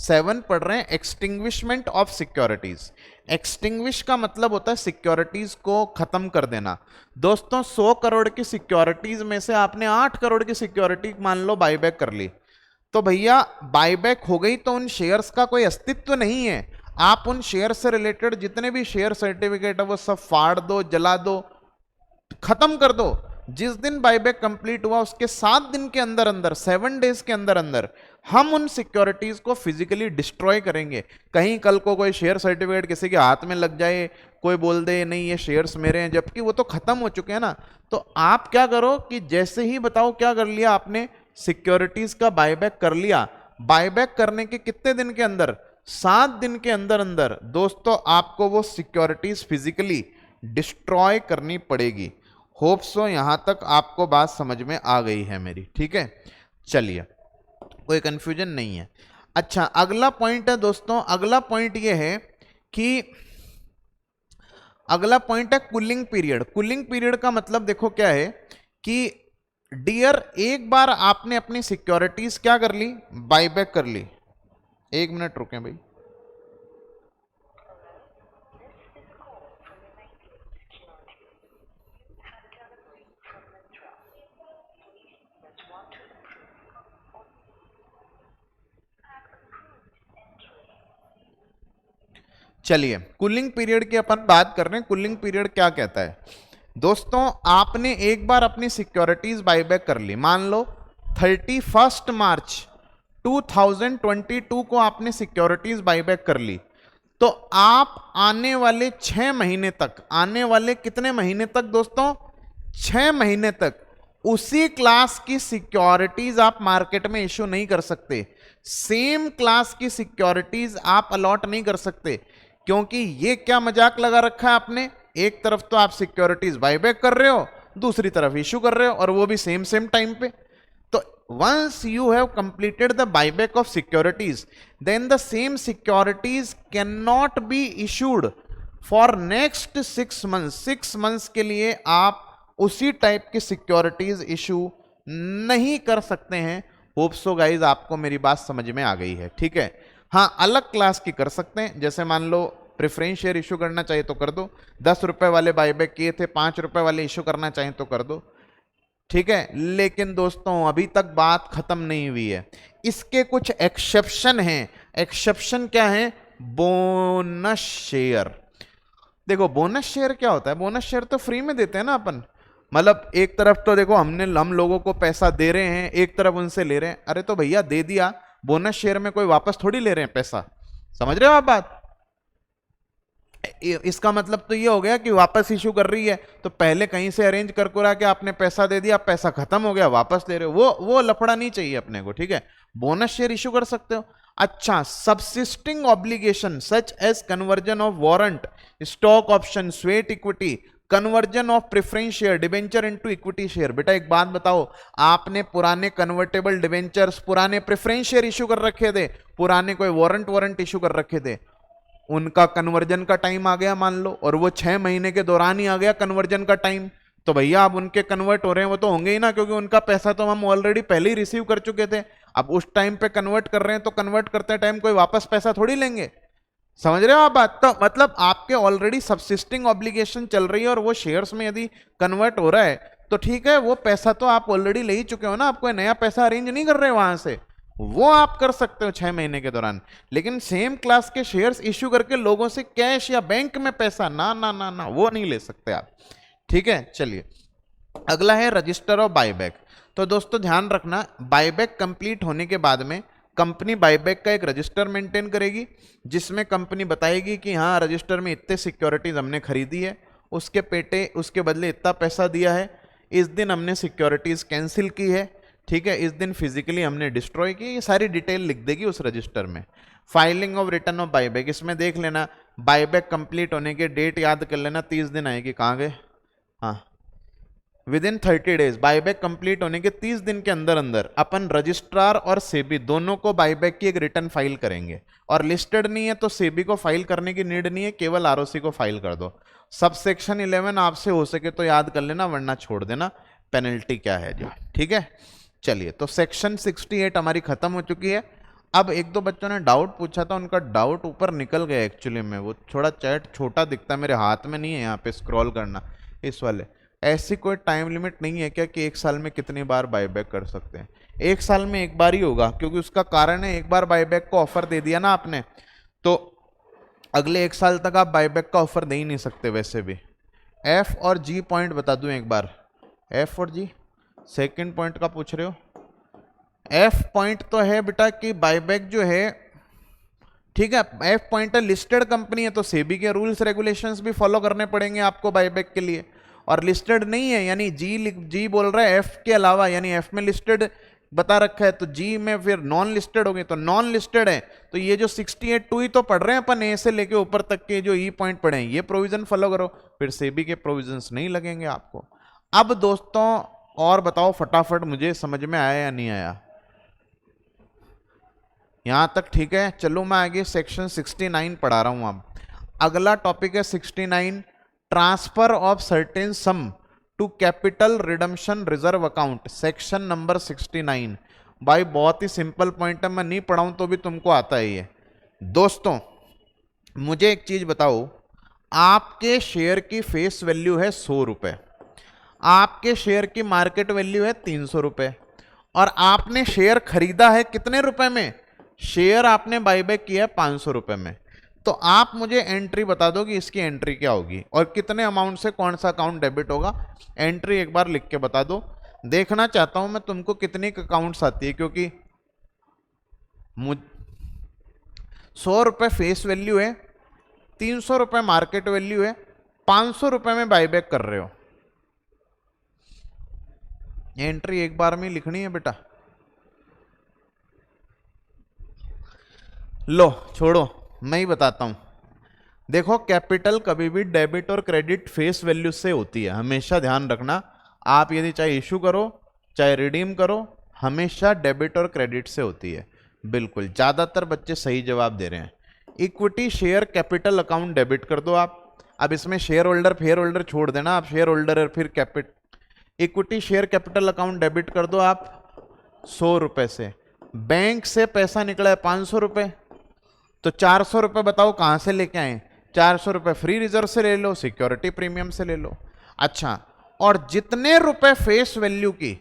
7 पढ़ रहे हैं, एक्सटिंग्विशमेंट ऑफ सिक्योरिटीज। एक्सटिंग्विश का मतलब होता है सिक्योरिटीज को खत्म कर देना। दोस्तों 100 करोड़ की सिक्योरिटीज में से आपने 8 करोड़ की सिक्योरिटी मान लो बायबैक कर ली, तो भैया बायबैक हो गई तो उन शेयर्स का कोई अस्तित्व नहीं है। आप उन शेयर से रिलेटेड जितने भी शेयर सर्टिफिकेट है वो सब फाड़ दो, जला दो, खत्म कर दो। जिस दिन बायबैक कंप्लीट हुआ उसके 7 दिन के अंदर अंदर, 7 डेज के अंदर अंदर हम उन सिक्योरिटीज को फिजिकली डिस्ट्रॉय करेंगे। कहीं कल को कोई शेयर सर्टिफिकेट किसी के हाथ में लग जाए, कोई बोल दे नहीं ये शेयर्स मेरे हैं, जबकि वो तो खत्म हो चुके हैं ना। तो आप क्या करो कि जैसे ही बताओ क्या कर लिया आपने, सिक्योरिटीज का बायबैक कर लिया, बायबैक करने के कितने दिन के अंदर, 7 दिन के अंदर अंदर दोस्तों आपको वो सिक्योरिटीज फिजिकली डिस्ट्रॉय करनी पड़ेगी। होप सो यहां तक आपको बात समझ में आ गई है मेरी, ठीक है। चलिए कोई कंफ्यूजन नहीं है। अच्छा अगला पॉइंट है दोस्तों, अगला पॉइंट ये है कि अगला पॉइंट है कूलिंग पीरियड। कूलिंग पीरियड का मतलब देखो क्या है कि डियर एक बार आपने अपनी सिक्योरिटीज क्या कर ली, बायबैक कर ली। 1 मिनट रुकें भाई। चलिए कूलिंग पीरियड की अपन बात कर रहे हैं। कूलिंग पीरियड क्या कहता है दोस्तों, आपने एक बार अपनी सिक्योरिटीज बायबैक कर ली, मान लो 31 मार्च 2022 को आपने सिक्योरिटीज बायबैक कर ली, तो आप आने वाले 6 महीने तक, आने वाले कितने महीने तक दोस्तों, 6 महीने तक उसी क्लास की सिक्योरिटीज आप मार्केट में इश्यू नहीं कर सकते। सेम क्लास की सिक्योरिटीज आप अलॉट नहीं कर सकते, क्योंकि ये क्या मजाक लगा रखा है आपने, एक तरफ तो आप सिक्योरिटीज बायबैक कर रहे हो, दूसरी तरफ इश्यू कर रहे हो, और वो भी सेम टाइम पे। तो once you have completed the buyback of securities, then the same securities cannot be issued for next 6 months. 6 months के लिए आप उसी टाइप की सिक्योरिटीज इशू नहीं कर सकते हैं। होप सो गाइज आपको मेरी बात समझ में आ गई है, ठीक है। हाँ, अलग क्लास की कर सकते हैं, जैसे मान लो प्रेफरेंस शेयर इशू करना चाहिए तो कर दो, 10 रुपए वाले बायबैक किए थे, 5 रुपए वाले इशू करना चाहिए तो कर दो, ठीक है। लेकिन दोस्तों अभी तक बात खत्म नहीं हुई है, इसके कुछ एक्सेप्शन हैं। एक्सेप्शन क्या है? Bonus share. देखो बोनस शेयर क्या होता है? बोनस शेयर तो फ्री में देते हैं ना अपन, मतलब एक तरफ तो देखो हम लोगों को पैसा दे रहे हैं, एक तरफ उनसे ले रहे हैं। अरे तो भैया दे दिया, बोनस शेयर में कोई वापस थोड़ी ले रहे हैं पैसा, समझ रहे हो आप बात? इसका मतलब तो ये हो गया कि वापस इशू कर रही है तो पहले कहीं से अरेंज कर कुरा के आपने पैसा दे दिया, पैसा खत्म हो गया, वापस ले रहे हो, वो लफड़ा नहीं चाहिए अपने को, ठीक है। बोनस शेयर इशू कर सकते हो। अच्छा, subsisting obligation such as conversion of warrant, stock option, sweat equity, conversion of preference share, debenture into equity share. बेटा एक बात बताओ, आपने पुराने कन्वर्टेबल डिबेंचर्स, पुराने प्रेफरेंस शेयर इशू कर रखे थे, पुराने कोई वारंट इशू कर रखे थे, उनका कन्वर्जन का टाइम आ गया मान लो, और वो 6 महीने के दौरान ही आ गया कन्वर्जन का टाइम, तो भैया अब उनके कन्वर्ट हो रहे हैं वो तो होंगे ही ना, क्योंकि उनका पैसा तो हम ऑलरेडी पहले ही रिसीव कर चुके थे। अब उस टाइम पे कन्वर्ट कर रहे हैं तो कन्वर्ट करते टाइम कोई वापस पैसा थोड़ी लेंगे, समझ रहे हो आप बात? तो मतलब आपके ऑलरेडी सबसिस्टिंग ऑब्लिगेशन चल रही है और वो शेयर्स में यदि कन्वर्ट हो रहा है तो ठीक है, वो पैसा तो आप ऑलरेडी ले ही चुके हो ना, आपको नया पैसा अरेंज नहीं कर रहे वहां से, वो आप कर सकते हो 6 महीने के दौरान। लेकिन सेम क्लास के शेयर्स इश्यू करके लोगों से कैश या बैंक में पैसा, ना ना ना ना, वो नहीं ले सकते आप, ठीक है। चलिए अगला है रजिस्टर ऑफ बायबैक। तो दोस्तों ध्यान रखना, बायबैक कंप्लीट होने के बाद में कंपनी बायबैक का एक रजिस्टर मेंटेन करेगी, जिसमें कंपनी बताएगी कि हाँ रजिस्टर में इतने सिक्योरिटीज हमने खरीदी है, उसके बदले इतना पैसा दिया है, इस दिन हमने सिक्योरिटीज कैंसिल की है, ठीक है, इस दिन फिजिकली हमने डिस्ट्रॉय की, ये सारी डिटेल लिख देगी उस रजिस्टर में। Filing of return of buyback, इसमें देख लेना बायबैक कंप्लीट होने के डेट याद कर लेना, 30 दिन आएगी, कहाँ गए, हाँ, with in 30 days, buyback complete होने के 30 दिन के अंदर अंदर अपन रजिस्ट्रार और सेबी दोनों को बायबैक की एक रिटर्न फाइल करेंगे, और लिस्टेड नहीं है तो सेबी को फाइल करने की नीड नहीं है, केवल आरओसी को फाइल कर दो। सब सेक्शन 11 आपसे हो सके तो याद कर लेना, वरना छोड़ देना, पेनल्टी क्या है जो, ठीक है। चलिए तो सेक्शन 68 हमारी खत्म हो चुकी है। अब एक दो बच्चों ने डाउट पूछा था, उनका डाउट ऊपर निकल गया एक्चुअली में, वो थोड़ा चैट छोटा दिखता है, मेरे हाथ में नहीं है यहाँ पे स्क्रॉल करना इस वाले। ऐसी कोई टाइम लिमिट नहीं है क्या कि 1 साल में कितनी बार बायबैक कर सकते हैं? 1 साल में 1 बार ही होगा, क्योंकि उसका कारण है एक बार बायबैक को ऑफर दे दिया ना आपने, तो अगले 1 साल तक आप बायबैक का ऑफर दे ही नहीं सकते। वैसे भी एफ और जी पॉइंट बता दूं एक बार, एफ और जी सेकंड पॉइंट का पूछ रहे हो। एफ पॉइंट तो है बेटा कि बायबैक जो है, ठीक है, एफ पॉइंट है लिस्टेड कंपनी है तो सेबी के रूल्स रेगुलेशंस भी फॉलो करने पड़ेंगे आपको बायबैक के लिए, और लिस्टेड नहीं है यानी जी बोल रहा है एफ के अलावा, यानी एफ में लिस्टेड बता रखा है तो जी में फिर नॉन लिस्टेड हो गए, तो नॉन लिस्टेड है तो ये जो 68(2) ही तो पढ़ रहे हैं अपन, ए से लेके ऊपर तक के जो ई पॉइंट पढ़े हैं ये प्रोविजन फॉलो करो, फिर सेबी के प्रोविजंस नहीं लगेंगे आपको। अब दोस्तों और बताओ फटाफट, मुझे समझ में आया या नहीं आया? यहां तक ठीक है। चलो मैं आगे सेक्शन 69 पढ़ा रहा हूं। अब अगला टॉपिक है 69, transfer of certain sum to capital redemption reserve account, section number 69। भाई बहुत ही सिंपल पॉइंट है, मैं नहीं पढ़ाऊं तो भी तुमको आता है ये। दोस्तों मुझे एक चीज बताओ, आपके शेयर की फेस वैल्यू है 100 रुपए, आपके शेयर की मार्केट वैल्यू है 300 रुपए, और आपने शेयर खरीदा है कितने रुपए में? शेयर आपने बायबैक किया है 500 रुपए में। तो आप मुझे एंट्री बता दो कि इसकी एंट्री क्या होगी और कितने अमाउंट से कौन सा अकाउंट डेबिट होगा। एंट्री एक बार लिख के बता दो, देखना चाहता हूं मैं तुमको कितनी अकाउंट्स आती है, क्योंकि 100 रुपए फेस वैल्यू है, 300 रुपए मार्केट वैल्यू है, 500 रुपए में बायबैक कर रहे हो। एंट्री एक बार में लिखनी है बेटा। लो छोड़ो, मैं ही बताता हूं। देखो कैपिटल कभी भी डेबिट और क्रेडिट फेस वैल्यू से होती है, हमेशा ध्यान रखना। आप यदि चाहे इशू करो चाहे रिडीम करो, हमेशा डेबिट और क्रेडिट से होती है। बिल्कुल, ज्यादातर बच्चे सही जवाब दे रहे हैं। Equity share capital account debit कर दो आप। अब इसमें शेयर होल्डर फेयर होल्डर छोड़ देना, आप शेयर होल्डर और फिर equity share capital account debit कर दो आप 100 रुपए से। बैंक से पैसा निकला है 500 रुपए, तो 400 रुपए बताओ कहां से लेके आए? 400 रुपए फ्री रिजर्व से ले लो, सिक्योरिटी प्रीमियम से ले लो। अच्छा, और जितने रुपए फेस वैल्यू की,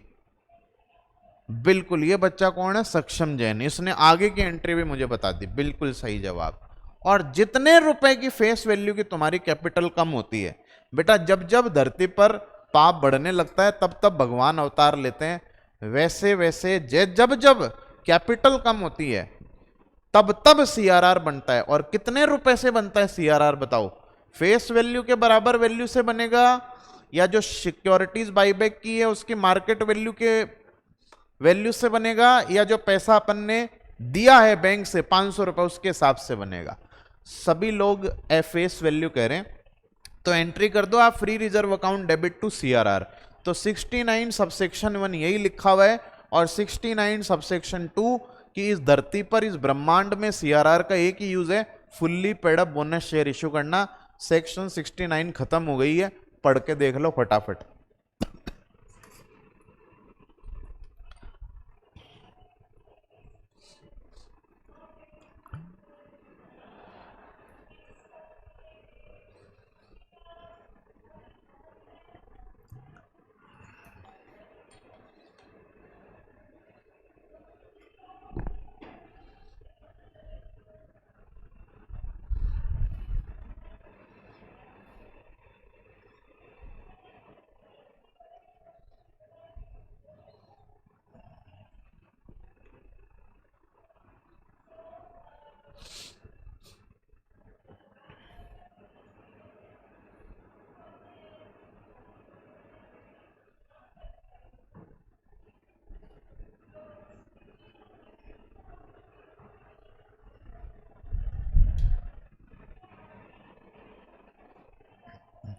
बिल्कुल, ये बच्चा कौन है? सक्षम जैन, इसने आगे की एंट्री भी मुझे बता दी, बिल्कुल सही जवाब। और जितने रुपए की फेस वैल्यू की तुम्हारी कैपिटल कम होती है बेटा, जब जब धरती पर पाप बढ़ने लगता है तब तब भगवान अवतार लेते हैं, वैसे वैसे जब जब कैपिटल कम होती है तब तब सीआरआर बनता है। और कितने रुपए से बनता है सीआरआर बताओ? फेस वैल्यू के बराबर वैल्यू से बनेगा, या जो सिक्योरिटीज बाईबैक की है उसकी मार्केट वैल्यू के वैल्यू से बनेगा, या जो पैसा अपन ने दिया है बैंक से 500 रुपए उसके हिसाब से बनेगा? सभी लोग फेस वैल्यू कह रहे हैं। तो एंट्री कर दो आप, free reserve account debit to CRR. तो 69 सबसेक्शन 1 यही लिखा हुआ है, और 69 सबसेक्शन 2 कि इस धरती पर, इस ब्रह्मांड में सीआरआर का एक ही यूज है, fully paid up bonus share issue करना। सेक्शन 69 खत्म हो गई है, पढ़ के देख लो फटाफट।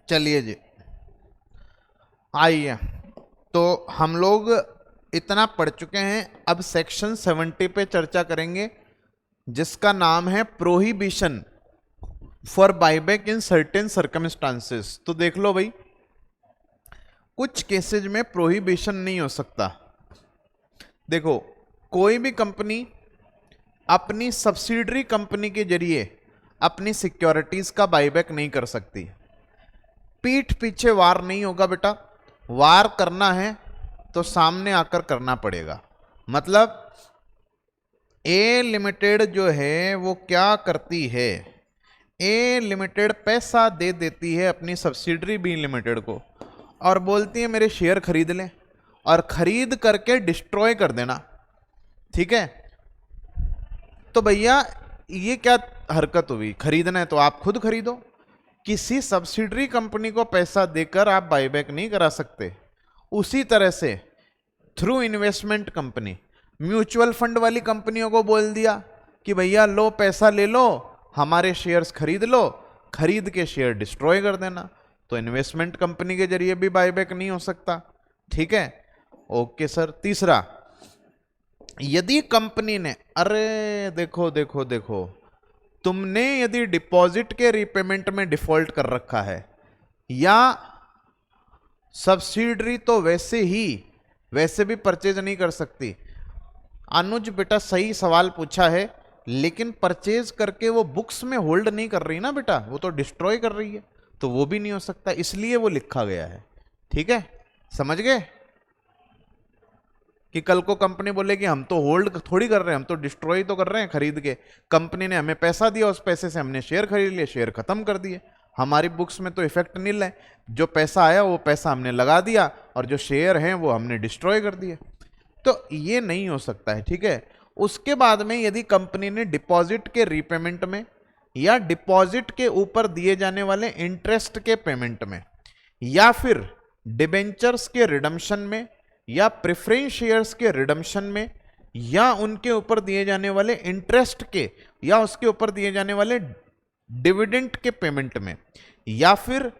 चलिए जी, आइए, तो हम लोग इतना पढ़ चुके हैं। अब सेक्शन 70 पे चर्चा करेंगे, जिसका नाम है prohibition for buyback in certain circumstances. तो देख लो भाई, कुछ केसेज में प्रोहिबिशन नहीं हो सकता। देखो, कोई भी कंपनी अपनी सब्सिडरी कंपनी के जरिए अपनी सिक्योरिटीज का बायबैक नहीं कर सकती। पीठ पीछे वार नहीं होगा बेटा, वार करना है तो सामने आकर करना पड़ेगा। मतलब ए लिमिटेड जो है वो क्या करती है, ए लिमिटेड पैसा दे देती है अपनी सब्सिडरी बी लिमिटेड को, और बोलती है मेरे शेयर खरीद लें, और खरीद करके डिस्ट्रॉय कर देना। ठीक है, तो भैया ये क्या हरकत हुई? खरीदना है तो आप खुद खरीदो, किसी सब्सिडरी कंपनी को पैसा देकर आप बायबैक नहीं करा सकते। उसी तरह से through investment company, mutual fund वाली कंपनियों को बोल दिया कि भैया लो पैसा ले लो, हमारे शेयर्स खरीद लो, खरीद के शेयर डिस्ट्रॉय कर देना। तो इन्वेस्टमेंट कंपनी के जरिए भी बायबैक नहीं हो सकता। ठीक है, ओके सर। तीसरा, यदि कंपनी ने, अरे देखो देखो देखो, तुमने यदि डिपॉजिट के रीपेमेंट में डिफॉल्ट कर रखा है, या सब्सिडरी तो वैसे भी परचेज नहीं कर सकती। अनुज बेटा सही सवाल पूछा है, लेकिन परचेज करके वो बुक्स में होल्ड नहीं कर रही ना बेटा, वो तो डिस्ट्रॉय कर रही है, तो वो भी नहीं हो सकता, इसलिए वो लिखा गया है। ठीक है, समझ गए? कि कल को कंपनी बोले कि हम तो होल्ड थोड़ी कर रहे हैं, हम तो डिस्ट्रॉय तो कर रहे हैं खरीद के। कंपनी ने हमें पैसा दिया, उस पैसे से हमने शेयर खरीद लिए, शेयर खत्म कर दिए, हमारी बुक्स में तो इफेक्ट नहीं है। जो पैसा आया वो पैसा हमने लगा दिया, और जो शेयर हैं वो हमने डिस्ट्रॉय कर दिए। तो ये नहीं हो सकता है। ठीक है, उसके बाद में यदि कंपनी ने डिपॉजिट के रीपेमेंट में, या डिपॉजिट के ऊपर दिए जाने वाले इंटरेस्ट के पेमेंट में, या फिर डिबेंचर्स के रिडम्पशन में, या प्रेफरेंस शेयर्स के रिडम्पशन में, या उनके ऊपर दिए जाने वाले इंटरेस्ट के, या उसके ऊपर दिए जाने वाले डिविडेंड के पेमेंट में, या फिर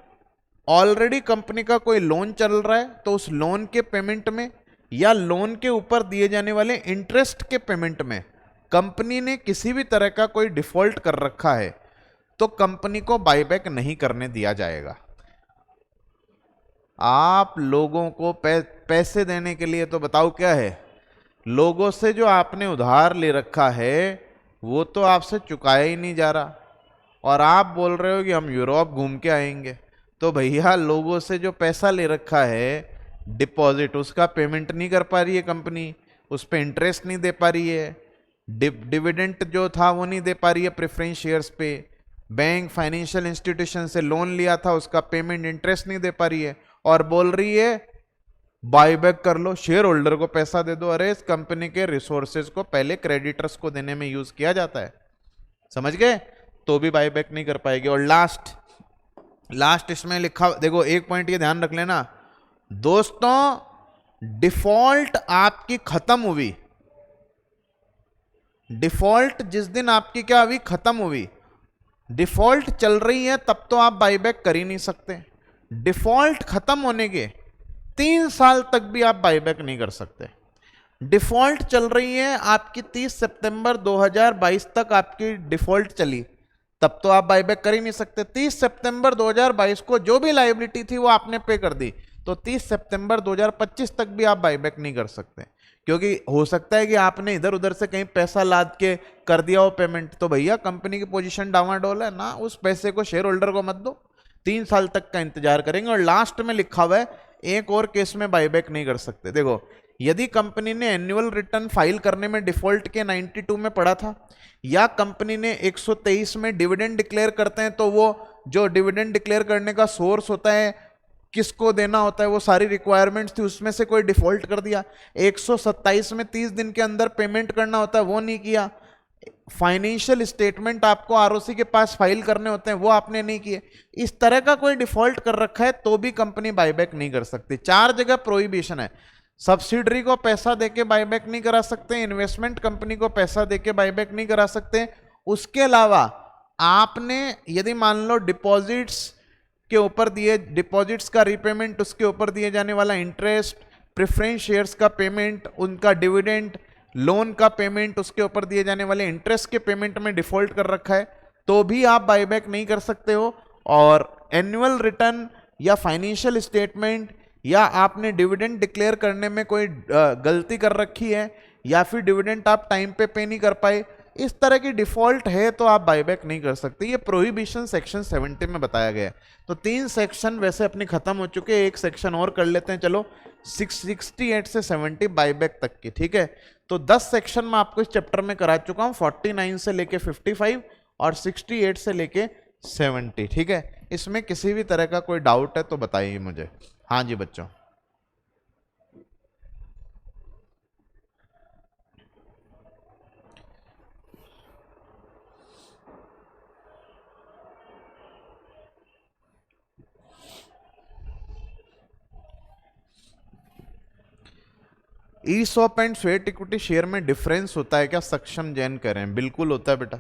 ऑलरेडी कंपनी का कोई लोन चल रहा है तो उस लोन के पेमेंट में, या लोन के ऊपर दिए जाने वाले इंटरेस्ट के पेमेंट में कंपनी ने किसी भी तरह का कोई डिफॉल्ट कर रखा है तो कंपनी को बायबैक नहीं करने दिया जाएगा। आप लोगों को पैसे देने के लिए तो बताओ क्या है, लोगों से जो आपने उधार ले रखा है वो तो आपसे चुकाया ही नहीं जा रहा, और आप बोल रहे हो कि हम यूरोप घूम के आएंगे। तो भैया लोगों से जो पैसा ले रखा है डिपॉजिट, उसका पेमेंट नहीं कर पा रही है कंपनी, उस पर इंटरेस्ट नहीं दे पा रही है, डिविडेंट जो था वो नहीं दे पा रही है प्रेफरेंस शेयर्स पे, बैंक फाइनेंशियल इंस्टीट्यूशन से लोन लिया था उसका पेमेंट इंटरेस्ट नहीं दे पा रही है, और बोल रही है बायबैक कर लो, शेयर होल्डर को पैसा दे दो। अरे इस कंपनी के रिसोर्सेज को पहले क्रेडिटर्स को देने में यूज किया जाता है, समझ गए, तो भी बायबैक नहीं कर पाएगी। और लास्ट इसमें लिखा, देखो एक पॉइंट ये ध्यान रख लेना दोस्तों, डिफॉल्ट आपकी खत्म हुई, डिफॉल्ट जिस दिन आपकी क्या हुई, खत्म हुई, डिफॉल्ट चल रही है तब तो आप बायबैक कर ही नहीं सकते। डिफॉल्ट खत्म होने के 3 साल तक भी आप बायबैक नहीं कर सकते। डिफॉल्ट चल रही है आपकी 30 सितंबर 2022 तक आपकी डिफॉल्ट चली, तब तो आप बायबैक कर ही नहीं सकते। 30 सितंबर 2022 को जो भी लायबिलिटी थी वो आपने पे कर दी, तो 30 सितंबर 2025 तक भी आप बायबैक नहीं कर सकते, क्योंकि हो सकता है कि आपने इधर उधर से कहीं पैसा लाद के कर दिया हो पेमेंट, तो भैया कंपनी की पोजीशन डावाडोल है ना, उस पैसे को शेयर होल्डर को मत दो, 3 साल तक का इंतजार करेंगे। और लास्ट में लिखा हुआ है एक और केस में बायबैक नहीं कर सकते। देखो यदि कंपनी ने एनुअल रिटर्न फाइल करने में डिफॉल्ट के 92 में पड़ा था, या कंपनी ने 123 में डिविडेंड डिक्लेयर करते हैं, तो वो जो डिविडेंड डिक्लेयर करने का सोर्स होता है, किसको देना होता है, वो सारी रिक्वायरमेंट्स थी, उसमें से कोई डिफॉल्ट कर दिया। 127 में 30 दिन के अंदर पेमेंट करना होता है, वो नहीं किया। फाइनेंशियल स्टेटमेंट आपको आरओसी के पास फाइल करने होते हैं, वो आपने नहीं किए। इस तरह का कोई डिफॉल्ट कर रखा है तो भी कंपनी बायबैक नहीं कर सकती। 4 जगह प्रोहिबिशन है, सब्सिडरी को पैसा देके बायबैक नहीं करा सकते, इन्वेस्टमेंट कंपनी को पैसा देके बायबैक नहीं करा सकते। उसके अलावा आपने यदि मान लो डिपॉजिट्स के ऊपर दिए, डिपॉजिट्स का रीपेमेंट, उसके ऊपर दिए जाने वाला इंटरेस्ट, प्रेफरेंस शेयर्स का पेमेंट, उनका डिविडेंड, लोन का पेमेंट, उसके ऊपर दिए जाने वाले इंटरेस्ट के पेमेंट में डिफॉल्ट कर रखा है तो भी आप बायबैक नहीं कर सकते हो। और एनुअल रिटर्न या फाइनेंशियल स्टेटमेंट, या आपने डिविडेंड डिक्लेयर करने में कोई गलती कर रखी है, या फिर डिविडेंड आप टाइम पे नहीं कर पाए, इस तरह की डिफॉल्ट है तो आप बायबैक नहीं कर सकते। ये प्रोहिबिशन सेक्शन 70 में बताया गया है। तो 3 सेक्शन वैसे अपनी खत्म हो चुके हैं, एक सेक्शन और कर लेते हैं, चलो 68 से 70 बायबैक तक की, ठीक है। तो 10 सेक्शन में आपको इस चैप्टर में करा चुका हूं, 49 से लेके 55 और 68 से लेके 70, ठीक है। इसमें किसी भी तरह का कोई डाउट है तो बताइए मुझे। हाँ जी बच्चों, ESOP and sweat equity share में डिफरेंस होता है क्या, सक्षम जैन कह रहे हैं। बिल्कुल होता है बेटा,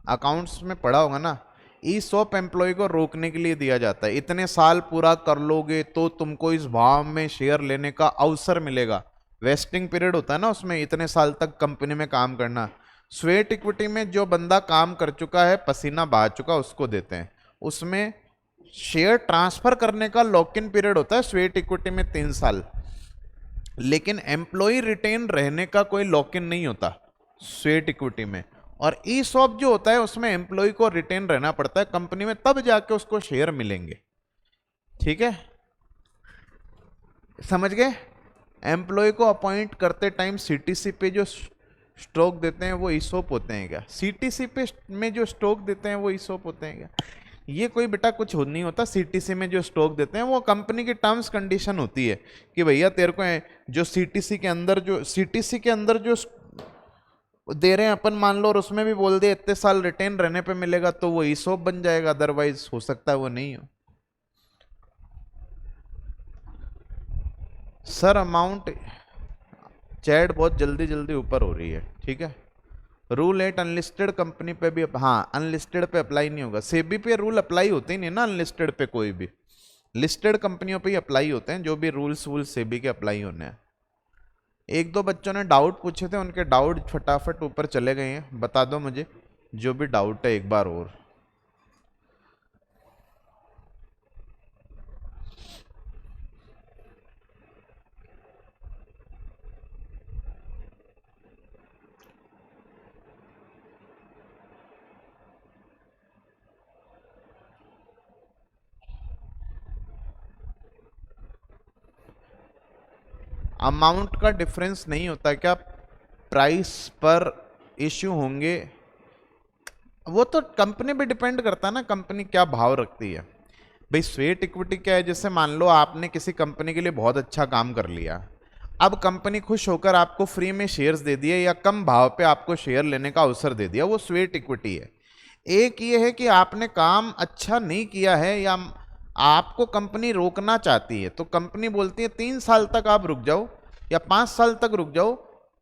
अकाउंट्स में पढ़ा होगा ना। ईसॉप एम्प्लॉय को रोकने के लिए दिया जाता है, इतने साल पूरा कर लोगे तो तुमको इस भाव में शेयर लेने का अवसर मिलेगा। वेस्टिंग पीरियड होता है ना उसमें, इतने साल तक कंपनी में काम करना। स्वेट इक्विटी में जो बंदा काम कर चुका है, पसीना बहा चुका, उसको देते हैं। उसमें शेयर ट्रांसफर करने का लॉक इन पीरियड होता है स्वेट इक्विटी में 3 साल, लेकिन एम्प्लॉय रिटेन रहने का कोई लॉक इन नहीं होता स्वेट इक्विटी में। और ईसॉप जो होता है उसमें एम्प्लॉय को रिटेन रहना पड़ता है कंपनी में, तब जाके उसको शेयर मिलेंगे, ठीक है, समझ गए। एम्प्लॉय को अपॉइंट करते टाइम सीटीसी पे जो स्टॉक देते हैं वो ईसॉप होते हैं क्या, सीटीसी पे में जो स्टॉक देते हैं वो ईसॉप होते हैं क्या। ये कोई बेटा कुछ नहीं होता। सीटीसी में जो स्टॉक देते हैं वो कंपनी की टर्म्स कंडीशन होती है कि भैया तेरे को जो सीटीसी के अंदर जो दे रहे हैं अपन, मान लो, और उसमें भी बोल दे इतने साल रिटेन रहने पे मिलेगा, तो वो ईसॉप बन जाएगा, अदरवाइज हो सकता है वो नहीं हो। सर अमाउंट चैट बहुत जल्दी जल्दी ऊपर हो रही है, ठीक है। रूल 8 अनलिस्टेड कंपनी पे भी, हाँ अनलिस्टेड पे अप्लाई नहीं होगा। सेबी पे रूल अप्लाई होते ही नहीं ना अनलिस्टेड पे, कोई भी लिस्टेड कंपनियों पे ही अप्लाई होते हैं जो भी रूल्स सेबी के अप्लाई होने हैं। एक दो बच्चों ने डाउट पूछे थे, उनके डाउट फटाफट ऊपर चले गए हैं। बता दो मुझे जो भी डाउट है एक बार और। अमाउंट का डिफरेंस नहीं होता क्या? प्राइस पर इश्यू होंगे, वो तो कंपनी पे डिपेंड करता है ना, कंपनी क्या भाव रखती है। भाई स्वेट इक्विटी क्या है, जैसे मान लो आपने किसी कंपनी के लिए बहुत अच्छा काम कर लिया, अब कंपनी खुश होकर आपको फ्री में शेयर्स दे दिए या कम भाव पे आपको शेयर लेने का अवसर दे दिया, वो स्वेट इक्विटी है। एक ये है कि आपने काम अच्छा नहीं किया है या आपको कंपनी रोकना चाहती है, तो कंपनी बोलती है 3 साल तक आप रुक जाओ या 5 साल तक रुक जाओ।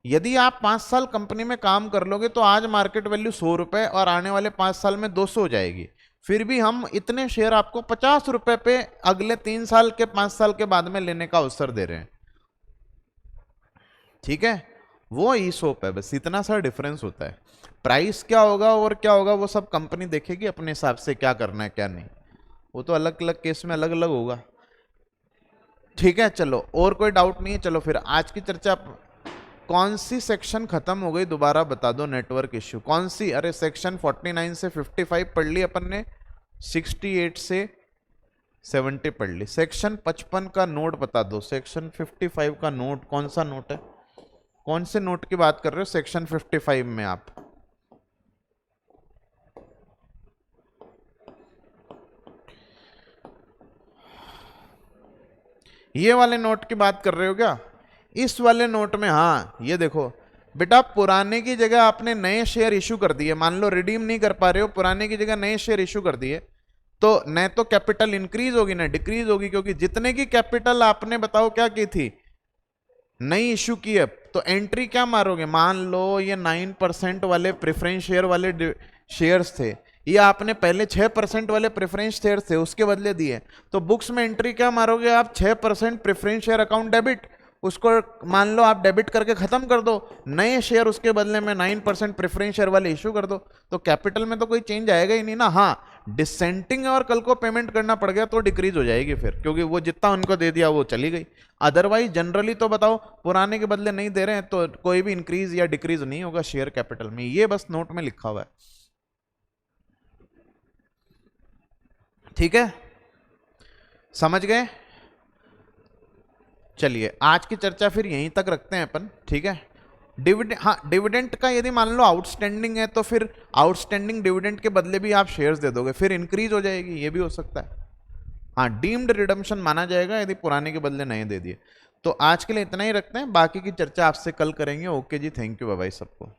यदि आप 5 साल कंपनी में काम कर लोगे तो आज मार्केट वैल्यू 100 रुपये और आने वाले 5 साल में 200 हो जाएगी, फिर भी हम इतने शेयर आपको 50 रुपये पे अगले 3 साल के 5 साल के बाद में लेने का अवसर दे रहे हैं। ठीक है, वो ईसोप है, बस इतना सा डिफरेंस होता है। प्राइस क्या होगा और क्या होगा वो सब कंपनी देखेगी अपने हिसाब से, क्या करना है क्या नहीं, वो तो अलग अलग केस में अलग अलग होगा। ठीक है, चलो और कोई डाउट नहीं है। चलो फिर आज की चर्चा, कौन सी सेक्शन खत्म हो गई दोबारा बता दो? नेटवर्क इश्यू कौन सी? अरे सेक्शन 49 से 55 पढ़ ली अपन ने, 68 से 70 पढ़ ली। सेक्शन 55 का नोट बता दो, सेक्शन 55 का नोट कौन सा नोट है? कौन से नोट की बात कर रहे हो सेक्शन 55 में आप? ये वाले नोट की बात कर रहे हो क्या? इस वाले नोट में, हाँ ये देखो बेटा, पुराने की जगह आपने नए शेयर इशू कर दिए, मान लो रिडीम नहीं कर पा रहे हो, पुराने की जगह नए शेयर इशू कर दिए, तो न तो कैपिटल इंक्रीज होगी ना डिक्रीज होगी, क्योंकि जितने की कैपिटल आपने बताओ क्या की थी, नई इशू की है, तो एंट्री क्या मारोगे? मान लो ये 9% वाले प्रेफरेंस शेयर वाले शेयर्स थे, ये आपने पहले 6% वाले प्रेफरेंस शेयर थे उसके बदले दिए, तो बुक्स में एंट्री क्या मारोगे आप? 6% प्रेफरेंस शेयर अकाउंट डेबिट, उसको मान लो आप डेबिट करके खत्म कर दो, नए शेयर उसके बदले में 9% प्रेफरेंस शेयर वाले इशू कर दो, तो कैपिटल में तो कोई चेंज आएगा ही नहीं ना। हाँ डिसेंटिंग और कल को पेमेंट करना पड़ गया तो डिक्रीज हो जाएगी फिर, क्योंकि वो जितना उनको दे दिया वो चली गई। अदरवाइज जनरली तो बताओ पुराने के बदले नहीं दे रहे हैं तो कोई भी इंक्रीज या डिक्रीज नहीं होगा शेयर कैपिटल में, ये बस नोट में लिखा हुआ है। ठीक है, समझ गए? चलिए आज की चर्चा फिर यहीं तक रखते हैं अपन। ठीक है, डिविडेंड, हाँ डिविडेंड का यदि मान लो आउटस्टैंडिंग है तो फिर आउटस्टैंडिंग डिविडेंड के बदले भी आप शेयर्स दे दोगे, फिर इंक्रीज हो जाएगी, ये भी हो सकता है। हाँ डीम्ड रिडम्पशन माना जाएगा यदि पुराने के बदले नए दे दिए। तो आज के लिए इतना ही रखते हैं, बाकी की चर्चा आपसे कल करेंगे। ओके जी, थैंक यू, बाय बाय सबको।